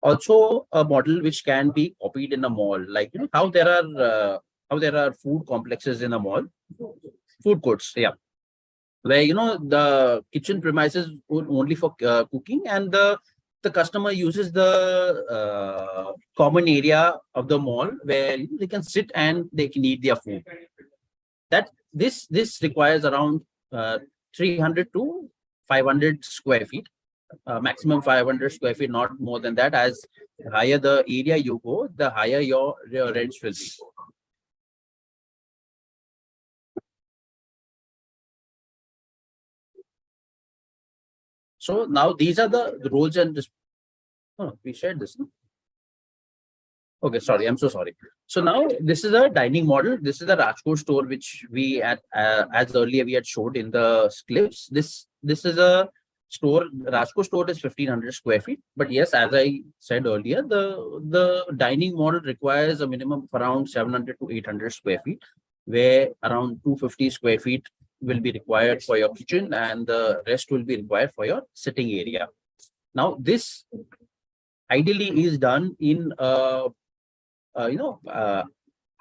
also a model which can be copied in a mall, like how there are food complexes in a mall, food courts, yeah, where the kitchen premises only for cooking, and the customer uses the common area of the mall where they can sit and they can eat their food. That this requires around 300 to 500 square feet. Maximum 500 square feet, not more than that. As higher the area you go, the higher your rents will be. So now these are the roles and we shared this. No? Okay, sorry, I'm so sorry. So now this is a dining model. This is the Rajkot store, which we as earlier we had showed in the clips. This is a store. Rajkot store is 1500 square feet. But yes, as I said earlier, the dining model requires a minimum of around 700 to 800 square feet, where around 250 square feet will be required for your kitchen and the rest will be required for your sitting area. Now, this ideally is done in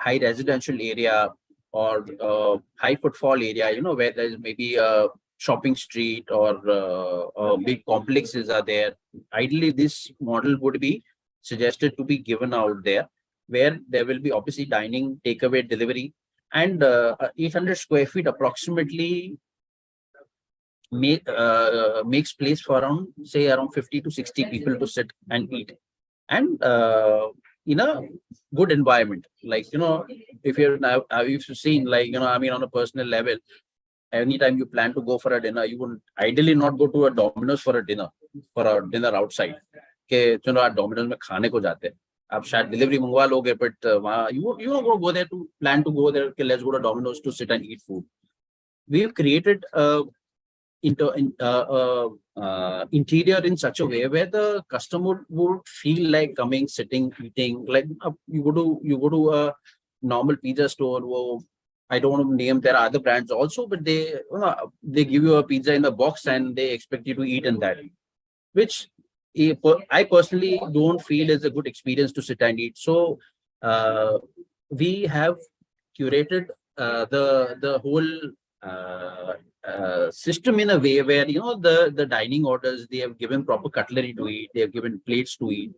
high residential area or high footfall area, you know, where there's maybe a shopping street or big complexes are there. Ideally, this model would be suggested to be given out there, where there will be obviously dining, takeaway, delivery, and 800 square feet approximately makes place for around 50 to 60 people to sit and eat, and in a good environment. Like, you know, if you're now, you've seen, like, you know, I mean, on a personal level, anytime you plan to go for a dinner, you would ideally not go to a Domino's for a dinner outside. Okay, चलो आप Domino's में खाने को जाते हैं, आप शायद delivery मंगवा लोगे, but वहाँ you don't go there to plan to go there. Okay, let's go to Domino's to sit and eat food. We've created interior in such a way where the customer would feel like coming, sitting, eating. Like you go to a normal pizza store. Well, I don't want to name, there are other brands also, but they give you a pizza in a box and they expect you to eat in that, which I personally don't feel is a good experience to sit and eat. So we have curated the whole system in a way where, you know, the dining orders, they have given proper cutlery to eat, they have given plates to eat,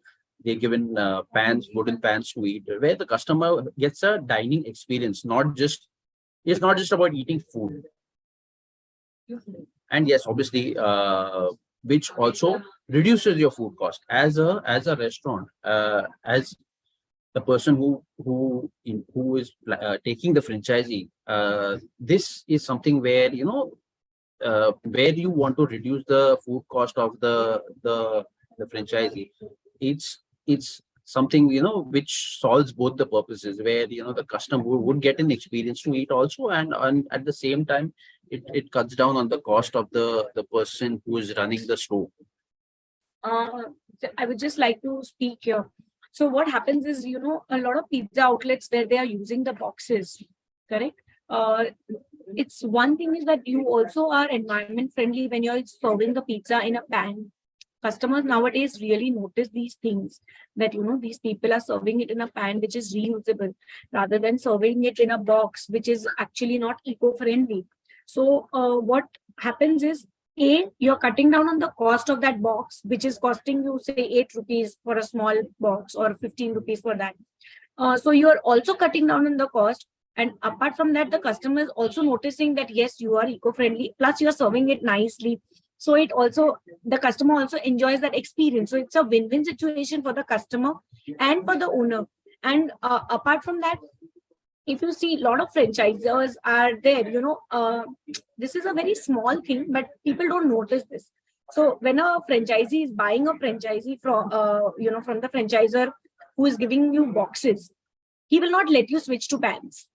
they've given pans, wooden pans to eat, where the customer gets a dining experience. It's not just about eating food. And yes, obviously, which also reduces your food cost as a restaurant, as the person who is taking the franchisee. This is something where, you know, where you want to reduce the food cost of the franchisee. It's something, you know, which solves both the purposes, where, you know, the customer would get an experience to eat also, and at the same time it cuts down on the cost of the person who is running the store.
I would just like to speak here. So what happens is, you know, a lot of pizza outlets where they are using the boxes, correct? It's one thing is that you also are environment friendly when you're serving the pizza in a pan. Customers nowadays really notice these things, that, you know, these people are serving it in a pan which is reusable rather than serving it in a box which is actually not eco-friendly. So what happens is, you're cutting down on the cost of that box, which is costing you, say, 8 rupees for a small box or 15 rupees for that. So you're also cutting down on the cost. And apart from that, the customer is also noticing that, yes, you are eco-friendly, plus you're serving it nicely. So it also, the customer also enjoys that experience. So it's a win-win situation for the customer and for the owner. And apart from that, if you see, a lot of franchisors are there, you know, this is a very small thing, but people don't notice this. So when a franchisee is buying a franchisee from, you know, from the franchisor who is giving you boxes, he will not let you switch to pans.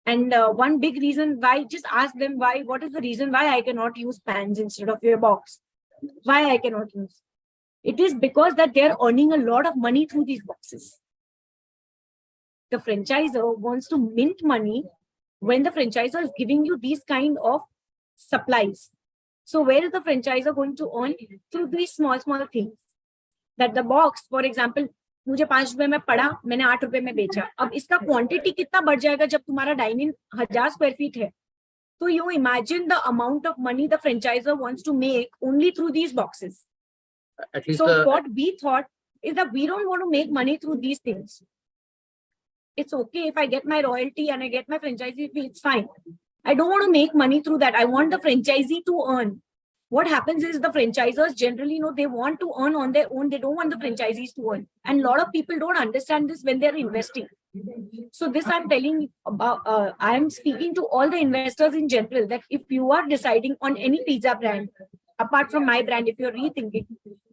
And one big reason why, just ask them why, what is the reason why I cannot use pans instead of your box? Why I cannot use? It is because that they're earning a lot of money through these boxes. The franchisor wants to mint money when the franchisor is giving you these kind of supplies. So where is the franchisor going to earn? Through these small things. That the box, for example, मुझे 5 रुपए में पड़ा, मैंने 8 रुपए में बेचा. अब इसका क्वांटिटी कितना बढ़ जाएगा जब तुम्हारा डाइनिंग 1000 स्क्वायर फीट है. So you imagine the amount of money the franchisor wants to make only through these boxes. So what we thought is that we don't want to make money through these things. It's okay if I get my royalty and I get my franchisee fee, it's fine. I don't want to make money through that. I want the franchisee to earn. What happens is the franchisors generally, you know, they want to earn on their own. They don't want the franchisees to earn. And a lot of people don't understand this when they're investing. So this I'm telling about, I'm speaking to all the investors in general, that if you are deciding on any pizza brand, apart from my brand, if you're rethinking,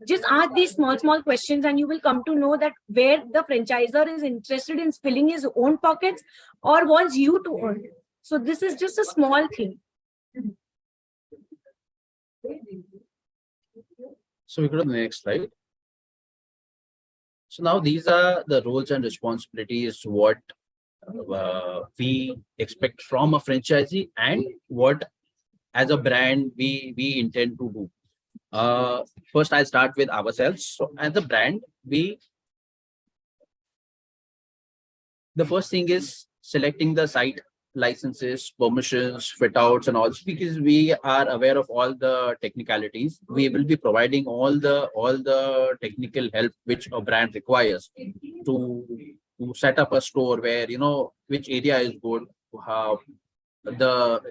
just ask these small questions and you will come to know that where the franchisor is interested in filling his own pockets or wants you to earn. So this is just a small thing.
So we go to the next slide. So now these are the roles and responsibilities, what we expect from a franchisee and what as a brand we intend to do. First, I'll start with ourselves. So as a brand, we the first thing is selecting the site, licenses, permissions, fit outs, and all. Because we are aware of all the technicalities, we will be providing all the technical help which a brand requires to set up a store where, you know, which area is good, how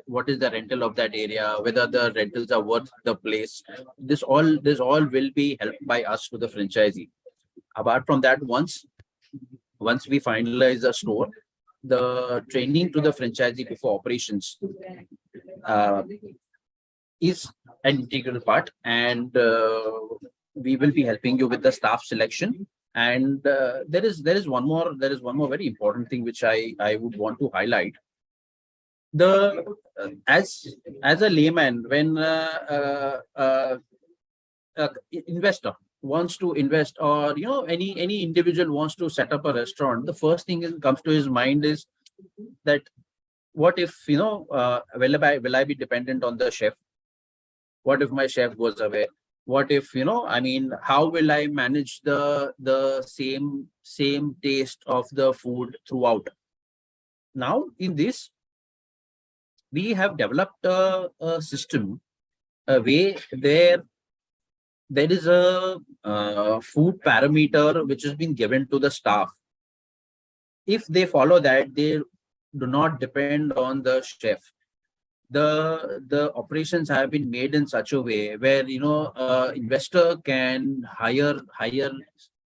what is the rental of that area, whether the rentals are worth the place. This all will be helped by us to the franchisee. Apart from that, once we finalize the store, the training to the franchisee before operations uh, is an integral part, and we will be helping you with the staff selection. And there is one more very important thing which I would want to highlight. The as a layman, when investor wants to invest, or you know, any individual wants to set up a restaurant, the first thing that comes to his mind is that, what if, you know, will I be dependent on the chef? What if my chef goes away? What if, you know, I mean, how will I manage the same taste of the food throughout? Now in this, we have developed a system, a way there is a food parameter which has been given to the staff. If they follow that, they do not depend on the chef. The operations have been made in such a way where, you know, investor can hire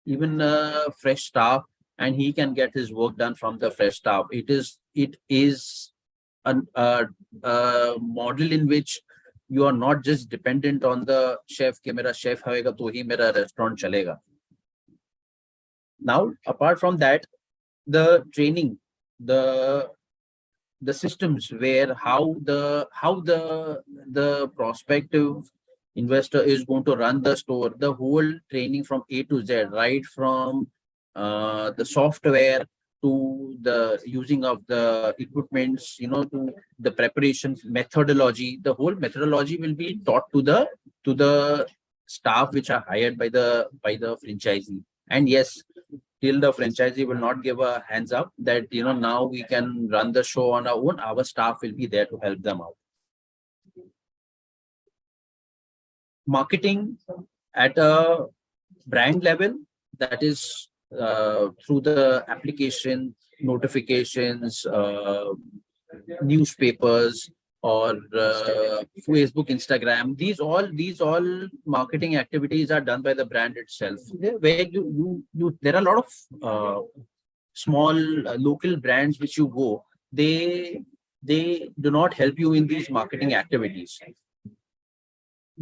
even fresh staff, and he can get his work done from the fresh staff. It is a model in which you are not just dependent on the chef कि मेरा chef होएगा तो ही मेरा restaurant चलेगा. Now, apart from that, the training, the systems where how the prospective investor is going to run the store, the whole training from A to Z, right from the software to the using of the equipments, you know, to the preparation methodology. The whole methodology will be taught to the staff which are hired by the franchisee. And yes, till the franchisee will not give a hands up that, you know, now we can run the show on our own, our staff will be there to help them out. Marketing at a brand level, that is through the application, notifications, newspapers, or Facebook, Instagram. These all marketing activities are done by the brand itself. Where there are a lot of small local brands which you go, they do not help you in these marketing activities.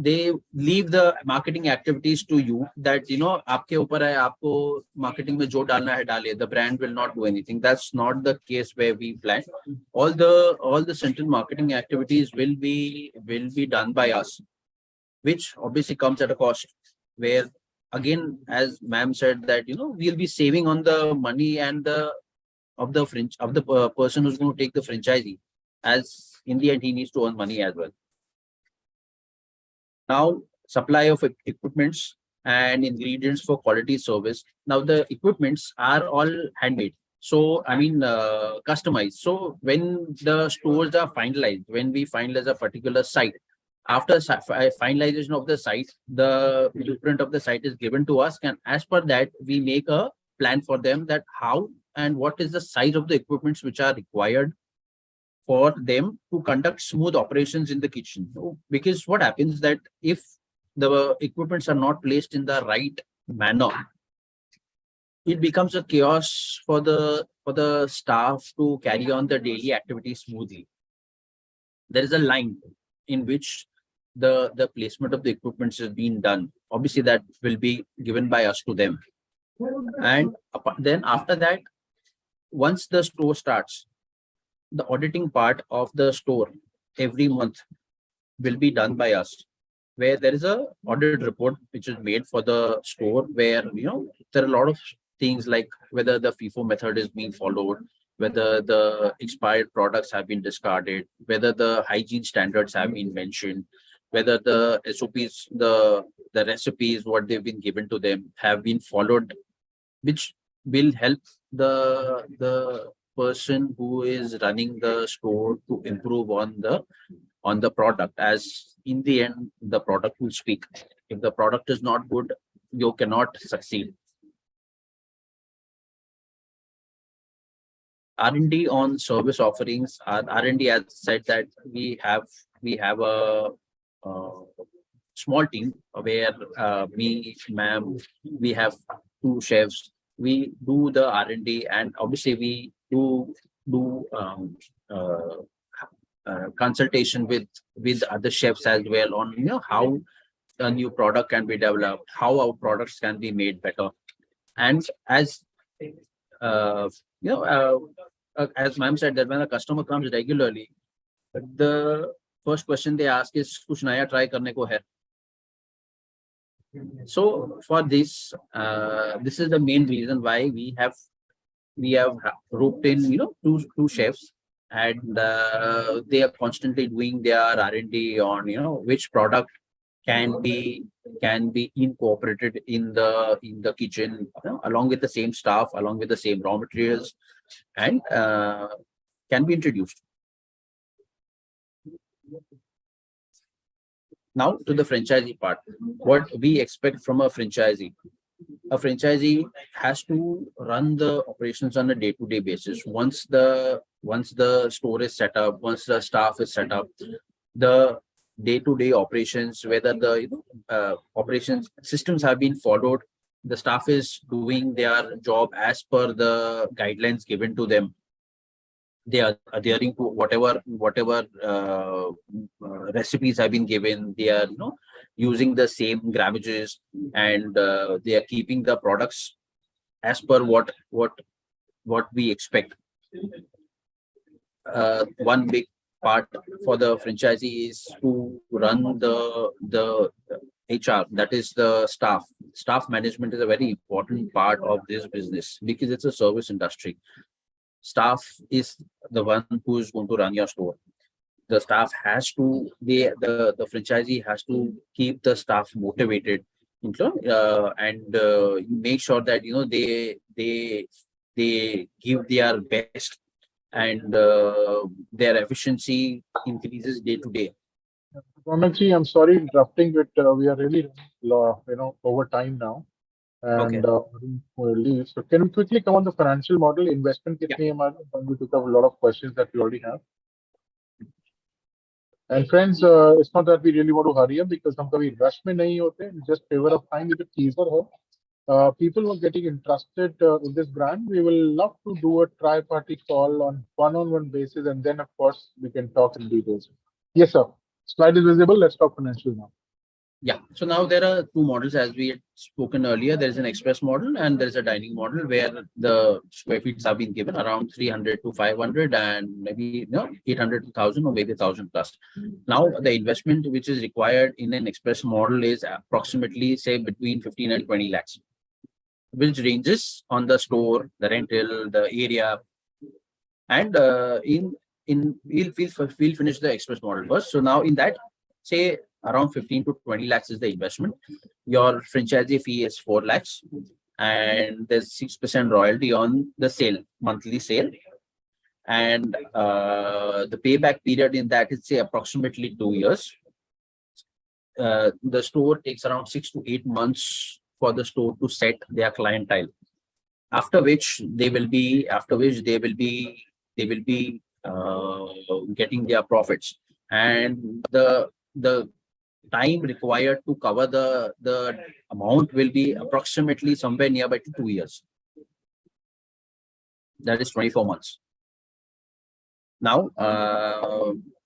They leave the marketing activities to you, that, you know, आपके ऊपर है, आपको marketing में जो डालना है डालिए. The brand will not do anything. That's not the case where we plan. All the central marketing activities will be done by us, which obviously comes at a cost. Where again, as ma'am said, that, you know, we'll be saving on the money and of the person who's going to take the franchisee, as in the end he needs to earn money as well. Now, supply of equipments and ingredients for quality service. Now, the equipments are all handmade. So, I mean, customized. So, when the stores are finalized, when we finalize a particular site, after finalization of the site, the blueprint of the site is given to us. And as per that, we make a plan for them, that how and what is the size of the equipments which are required for them to conduct smooth operations in the kitchen. Because what happens that if the equipments are not placed in the right manner, it becomes a chaos for the staff to carry on the daily activities smoothly. There is a line in which the placement of the equipments is being done. Obviously, that will be given by us to them. And then after that, once the store starts, the auditing part of the store every month will be done by us, where there is a audit report which is made for the store, where, you know, there are a lot of things like whether the FIFO method is being followed, whether the expired products have been discarded, whether the hygiene standards have been mentioned, whether the SOPs, the recipes, what they've been given to them have been followed, which will help the person who is running the store to improve on the product, as in the end the product will speak. If the product is not good, you cannot succeed. R&D on service offerings. R&D has said that we have a small team where me, ma'am, we have 2 chefs. We do the R&D, and obviously we do consultation with other chefs as well on how a new product can be developed, how our products can be made better. And as uh, as ma'am said, that when a customer comes regularly, the first question they ask is kuch naya try karne ko hai. So for this, this is the main reason why we have roped in two chefs, and they are constantly doing their R&D on which product can be incorporated in the kitchen, along with the same staff, along with the same raw materials, and can be introduced. Now to the franchisee part. What we expect from a franchisee. A franchisee has to run the operations on a day-to-day basis. Once the store is set up, once the staff is set up, the day-to-day operations, whether the operations systems have been followed, the staff is doing their job as per the guidelines given to them. They are adhering to whatever recipes have been given. They are using the same gramages, and they are keeping the products as per what we expect. One big part for the franchisee is to run the HR, that is the staff. Staff management is a very important part of this business because it's a service industry. Staff is the one who is going to run your store. The staff has to, the franchisee has to keep the staff motivated, and make sure that they give their best, and their efficiency increases day to day.
Ronakji, I'm sorry interrupting, but we are really over time now. And leave. So can we quickly come on the financial model? Investment kitne hamara? We took up a lot of questions that we already have. And friends, it's not that we really want to hurry up, because hum kabhi rush mein nahi hote. Just favor of time with a teaser hai. People who are getting interested in this brand, we will love to do a tri-party call on one-on-one basis, and then of course we can talk in details. Yes, sir. Slide is visible. Let's talk financial now.
Yeah. So now there are 2 models, as we had spoken earlier. There is an express model and there is a dining model, where the square feet have been given around 300 to 500, and maybe 800 to 1000, or maybe 1000 plus. Now the investment which is required in an express model is approximately, say, between 15 and 20 lakhs, which ranges on the store, the rental, the area, and we'll finish the express model first. So now in that, say, around 15 to 20 lakhs is the investment. Your franchisee fee is 4 lakhs, and there's 6% royalty on the sale, monthly sale. And the payback period in that is, say, approximately 2 years. The store takes around 6 to 8 months for the store to set their clientele, after which they will be getting their profits. And the time required to cover the amount will be approximately somewhere nearby to 2 years. That is 24 months. Now,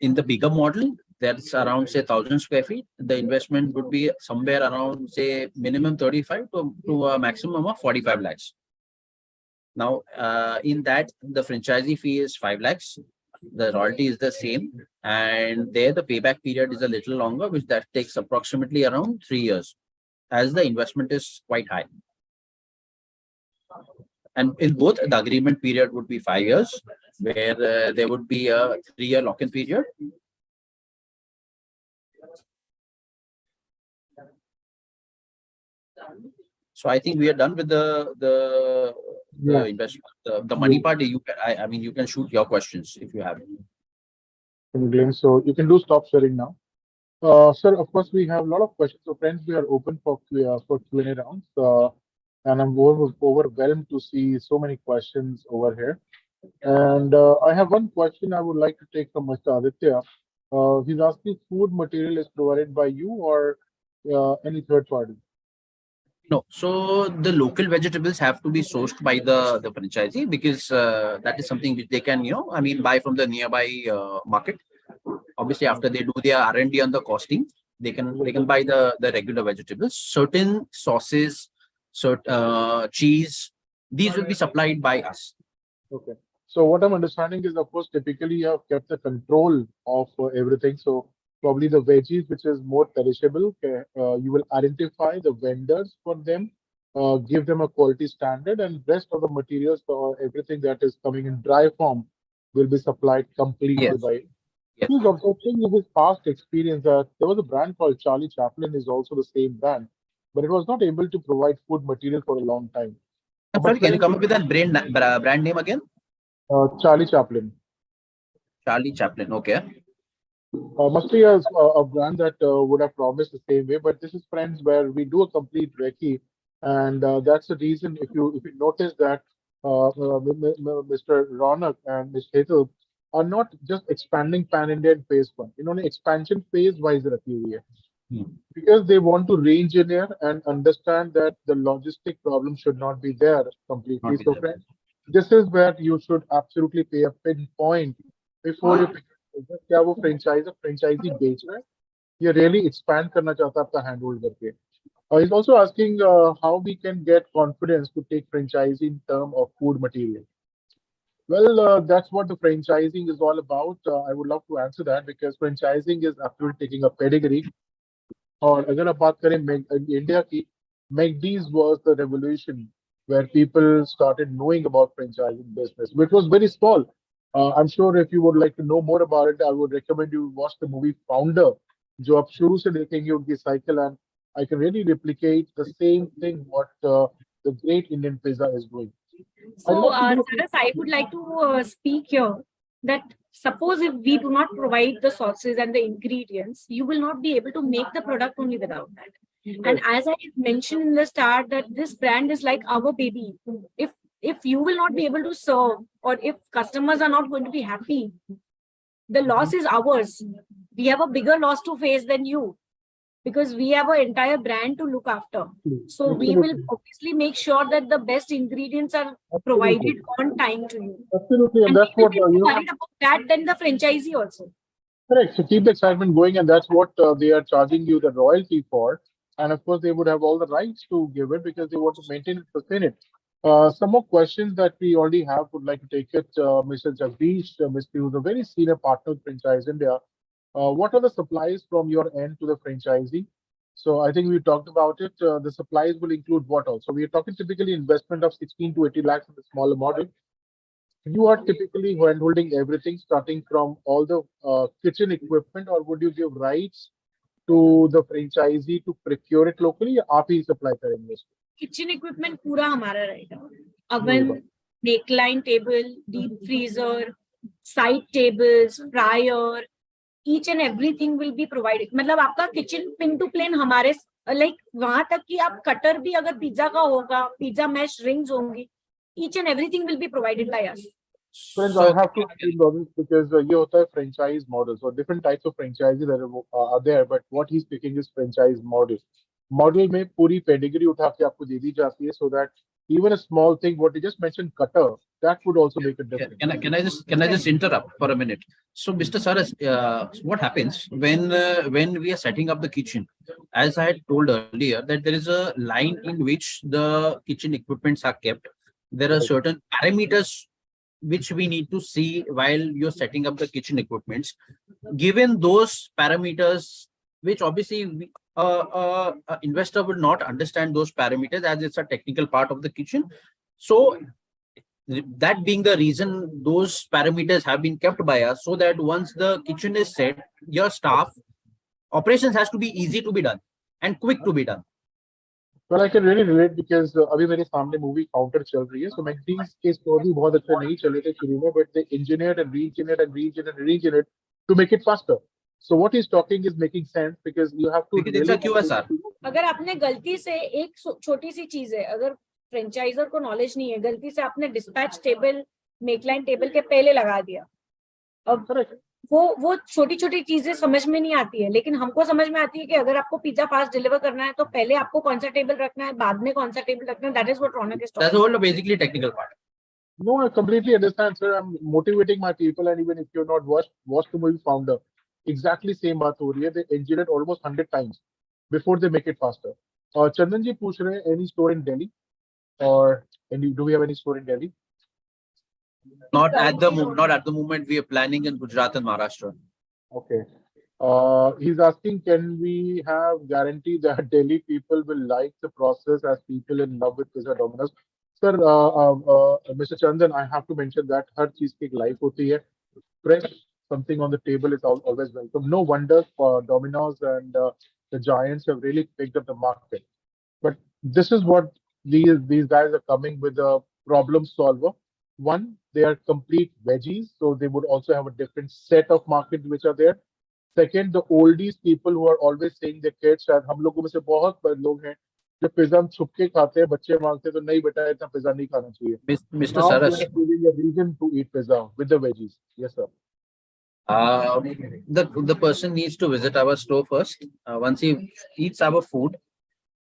in the bigger model, that's around, say, 1000 square feet. The investment would be somewhere around, say, minimum 35 to a maximum of 45 lakhs. Now, in that, the franchisee fee is 5 lakhs. The royalty is the same, and there the payback period is a little longer, which that takes approximately around 3 years, as the investment is quite high. And in both, the agreement period would be 5 years, where there would be a 3-year lock-in period. So I think we are done with the
Yeah.
investment, the money part. I mean, you can shoot your questions if you have any.
Glenn, so you can do stop sharing now. Sir, of course, we have a lot of questions. So, friends, we are open for Q&A rounds. And I'm overwhelmed to see so many questions over here. And I have one question I would like to take from Mr. Aditya. He's asking, food material is provided by you or any third party?
No, so the local vegetables have to be sourced by the franchisee, because that is something which they can, I mean, buy from the nearby market. Obviously, after they do their R&D on the costing, they can buy the regular vegetables. Certain sauces, certain cheese, these will be supplied by us.
Okay. So what I'm understanding is, of course, typically you have kept the control of everything. So probably the veggies, which is more perishable, you will identify the vendors for them, give them a quality standard, and rest of the materials or everything that is coming in dry form will be supplied completely
Yes.
by.
Yes.
He's also saying in his past experience that there was a brand called Charlie Chaplin, is also the same brand, but it was not able to provide food material for a long time.
I'm
But
sorry, can you come up
currently,
with that brand name again?
Charlie Chaplin.
Charlie Chaplin. Okay.
Must be a brand that would have promised the same way, but this is, friends, where we do a complete recce, and that's the reason. If you notice that Mr. Ronak and Ms. Hetal are not just expanding pan India in phase one. Expansion phase wise रखी हुई है, because they want to range in here and understand that the logistic problem should not be there completely.
Not be
So,
there.
friends, this is where you should absolutely pay a pinpoint before you pick. क्या वो franchise बेच रहा है या really expand करना चाहता है आपका हैंड होल्ड करके. He's also asking how we can get confidence to take franchising in terms of food material. Well, that's what the franchising is all about. I would love to answer that, because franchising is absolutely taking a pedigree. और अगर आप बात करें India की, McD's was the revolution where people started knowing about franchising business, which was very small. I'm sure if you would like to know more about it, I would recommend you watch the movie Founder, जो आप शुरू से देखेंगे उनकी cycle, and I can really replicate the same thing what the great Indian pizza is doing.
So,
I'd like to do-
Saras, I would like to speak here that suppose if we do not provide the sauces and the ingredients, you will not be able to make the product only without that. And as I mentioned in the start, that this brand is like our baby. If you will not be able to serve, or if customers are not going to be happy, the loss is ours. We have a bigger loss to face than you, because we have an entire brand to look after. So we will obviously make sure that the best ingredients are provided on time to you.
Absolutely, and
And
that's
we will
what
be more worried about that than the franchisee also.
Correct. So keep the excitement going, and that's what they are charging you the royalty for. And of course, they would have all the rights to give it, because they want to maintain it, sustain it. Some more questions that we already have, would like to take it. Mr. Jagdish, Mr. who's a very senior partner with Franchise India. What are the supplies from your end to the franchisee? So I think we talked about it. The supplies will include what also? We are talking typically investment of 16 to 80 lakhs in the smaller model. You are typically handholding everything, starting from all the kitchen equipment, or would you give rights to the franchisee to procure it locally, या आप ही supply करेंगे इसको?
Kitchen equipment पूरा हमारा रहेगा. Oven, neckline table, deep freezer, side tables, fryer, each and everything will be provided. मतलब आपका kitchen pin to plane हमारे like वहां तक कि आप कटर भी अगर पिज्जा का होगा, पिज्जा मैश रिंग्स होंगी, each and everything will be provided by us.
Friends, I have to explain this, because ये होता है franchise model. So different types of franchises are there, but what he's picking is franchise model. Model में पूरी pedigree उठा के आपको दे दी जाती है, so that even a small thing, what you just mentioned, cutter, that would also make a difference.
Can I just interrupt for a minute? So, Mr. Saras, what happens when we are setting up the kitchen? As I had told earlier, that there is a line in which the kitchen equipments are kept. There are certain parameters which we need to see while you're setting up the kitchen equipments. Given those parameters, which obviously investor would not understand those parameters, as it's a technical part of the kitchen. So that being the reason, those parameters have been kept by us, so that once the kitchen is set, your staff operations has to be easy to be done and quick to be done.
Well, I can really relate because अभी मेरे सामने movie counter चल रही है, so McD's के store भी बहुत अच्छे नहीं चले थे शुरू में, but they engineered and re-engineered and re-engineered and re-engineered to make it faster. So what he's talking is making sense because you have to
Because it's a QSR.
अगर आपने गलती से एक छोटी सी चीज है, अगर फ्रेंचाइजर को नॉलेज नहीं है, गलती से आपने डिस्पैच टेबल मेकलाइन टेबल के पहले लगा दिया, अब वो छोटी छोटी चीजें समझ में नहीं आती है, लेकिन हमको समझ में आती है कि अगर आपको पिज्जा फास्ट डिलीवर करना है तो पहले आपको कौन सा टेबल रखना है, बाद में कौन सा टेबल रखना है. That is what Raunak is talking.
That's all basically technical part.
No, I completely understand, sir. I'm motivating my people, and even if you're not watched the movie Founder, exactly same बात हो रही है. They engineered almost 100 times before they make it faster. Chandan ji पूछ रहे हैं any store in Delhi or do we have any store in Delhi?
Not at the moment. We are planning in Gujarat and Maharashtra.
Okay. He's asking, can we have guarantee that Delhi people will like the process as people in love with pizza Domino's? Sir, Mr. Chandan, I have to mention that हर चीज की एक life होती है. Fresh something on the table is always welcome. No wonder Domino's and the giants have really picked up the market. But this is what these guys are coming with a problem solver. One, they are complete veggies, so they would also have a different set of market which are there. Second, the oldies people who are always saying their kids, शायद हम लोगों में से बहुत लोग हैं जो pizza छुप के खाते हैं, बच्चे मांगते हैं तो नहीं बेटा इतना पिज्जा नहीं खाना चाहिए.
Mr.
Now
Saras,
they are giving a reason to eat pizza with the veggies. Yes, sir.
the person needs to visit our store first. Once he eats our food,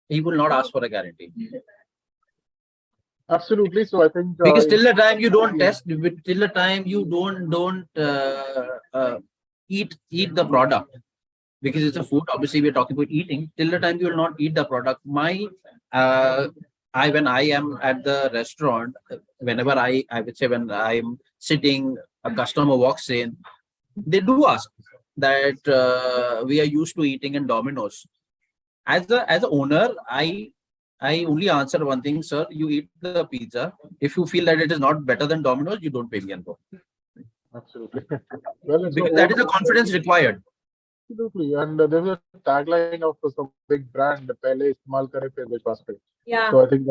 he will not ask for a guarantee.
Absolutely. So I think
Because till the time you don't test, till the time you don't eat the product, because it's a food. Obviously, we're talking about eating. Till the time you will not eat the product. When I am at the restaurant, whenever I would say when I'm sitting, a customer walks in, they do ask that we are used to eating in Domino's. As a owner, I only answer one thing, sir. You eat the pizza. If you feel that it is not better than Domino's, you don't pay me and go.
Absolutely. Well,
Because that is a confidence required.
Absolutely. And there's a tagline of some big brand, पहले इस्तेमाल करें फिर विश्वास करें.
Yeah.
So I think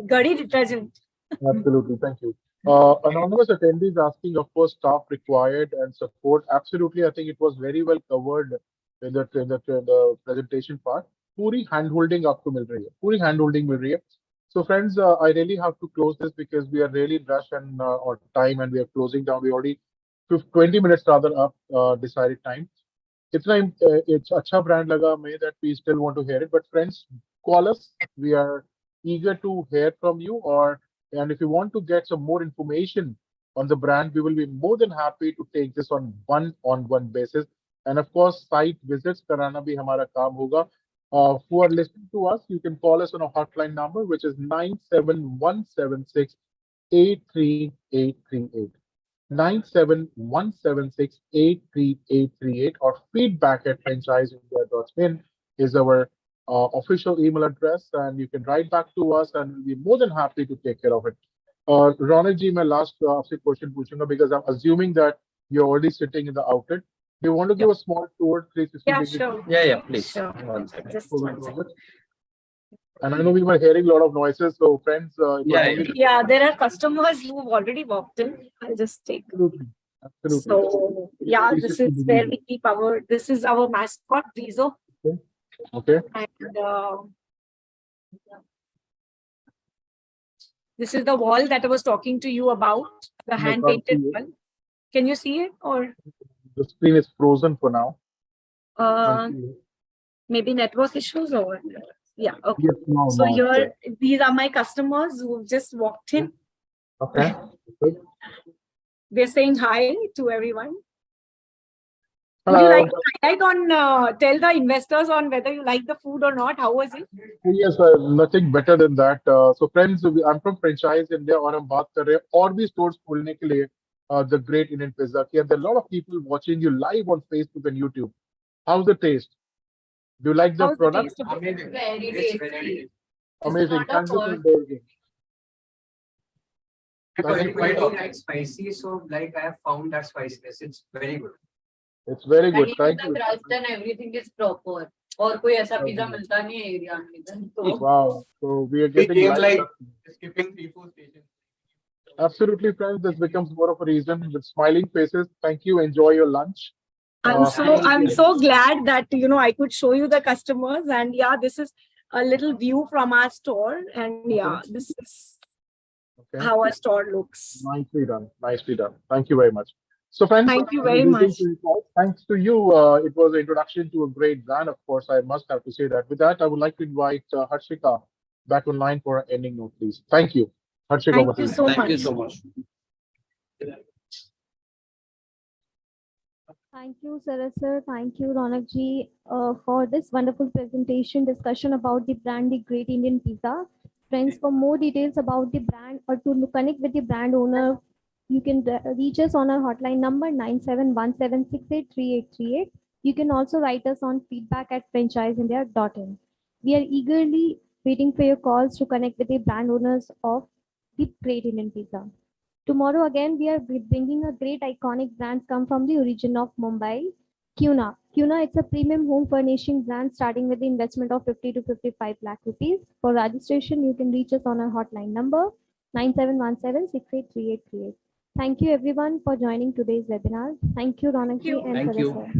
Gadi detergent.
Absolutely. Thank you. Anonymous attendees asking, of course, staff required and support. Absolutely. I think it was very well covered in the presentation part. पूरी hand-holding आपको मिल रही है. पूरी hand-holding मिल रही है. So friends, I really have to close this because we are really in rush and on time and we are closing down. We already 20 minutes rather up decided time. It's अच्छा brand लगा हमें that we still want to hear it. But friends, call us. We are eager to hear from you. And if you want to get some more information on the brand, we will be more than happy to take this on one basis. And of course, site visits कराना भी हमारा काम होगा. Who are listening to us, you can call us on a hotline number, which is 97176-83838. 97176-83838 or feedback@franchiseindia.in is our official email address, and you can write back to us and we'll be more than happy to take care of it. Ronak ji, my last question पूछूंगा because I'm assuming that you're already sitting in the outlet. Do you want to give a small tour, please?
Yeah, sure.
Yeah, please.
Sure.
One second.
Just one second.
And I know we were hearing a lot of noises, so friends,
Yeah, there are customers who've already walked in. I'll just take.
Absolutely.
So yeah, this is where we keep this is our mascot, Rizzo.
Okay.
And this is the wall that I was talking to you about, the hand painted wall. Can you see it or?
The screen is frozen for now.
Maybe network issues or yeah. Okay.
Yes, no,
So
no,
these are my customers who've just walked in.
Okay.
They're saying hi to everyone.
Hello.
Would you like to highlight on tell the investors on whether you like the food or not? How was it?
Yes, nothing better than that. So friends, I'm from Franchise India और हम बात कर रहे हैं और भी stores खोलने के लिए the Great Indian Pizza की. And there are a lot of people watching you live on Facebook and YouTube. How's the taste? Do you like the
How's
product?
The taste of it? Very tasty.
Amazing.
It's not
Thank you for
a
indulging.
Because I like spicy, so like I have found that spiciness. It's very good.
It's very
And
good.
even
Thank
the
you.
crust and everything is proper. और कोई ऐसा pizza
Okay.
मिलता नहीं है area में इधर तो
Wow. So we are
We
getting
came
live
like
customers.
skipping 3-4 stations.
Absolutely, friends. This becomes more of a reason with smiling faces. Thank you. Enjoy your lunch.
I'm
Thank you.
so glad that I could show you the customers, and yeah, this is a little view from our store, and yeah, this is
Okay.
how our store looks.
Nicely done. Nicely done. Thank you very much. So, friends,
Thank you very
greetings
much.
to you all. Thanks to you. It was an introduction to a great brand, of course. I must have to say that. With that, I would like to invite Harshika back online for an ending note, please. Thank you. Harshika, over
Thank
to
you
you.
so
Thank you
much.
so much.
Thank you, Sarah sir. Thank you, Ronak ji, for this wonderful presentation discussion about the brand, The Great Indian Pizza. Friends, for more details about the brand or to connect with the brand owner, you can reach us on our hotline number 9717683838. You can also write us on feedback@franchiseindia.in. We are eagerly waiting for your calls to connect with the brand owners of The Great Indian Pizza. Tomorrow again, we are bringing a great iconic brands come from the origin of Mumbai. Cuna. Cuna, it's a premium home furnishing brand starting with the investment of 50 to 55 lakh rupees. For registration, you can reach us on our hotline number 9717683838. Thank you everyone for joining today's webinar. Thank you, Ronak ji and
Thank
Sarah
you.
sir.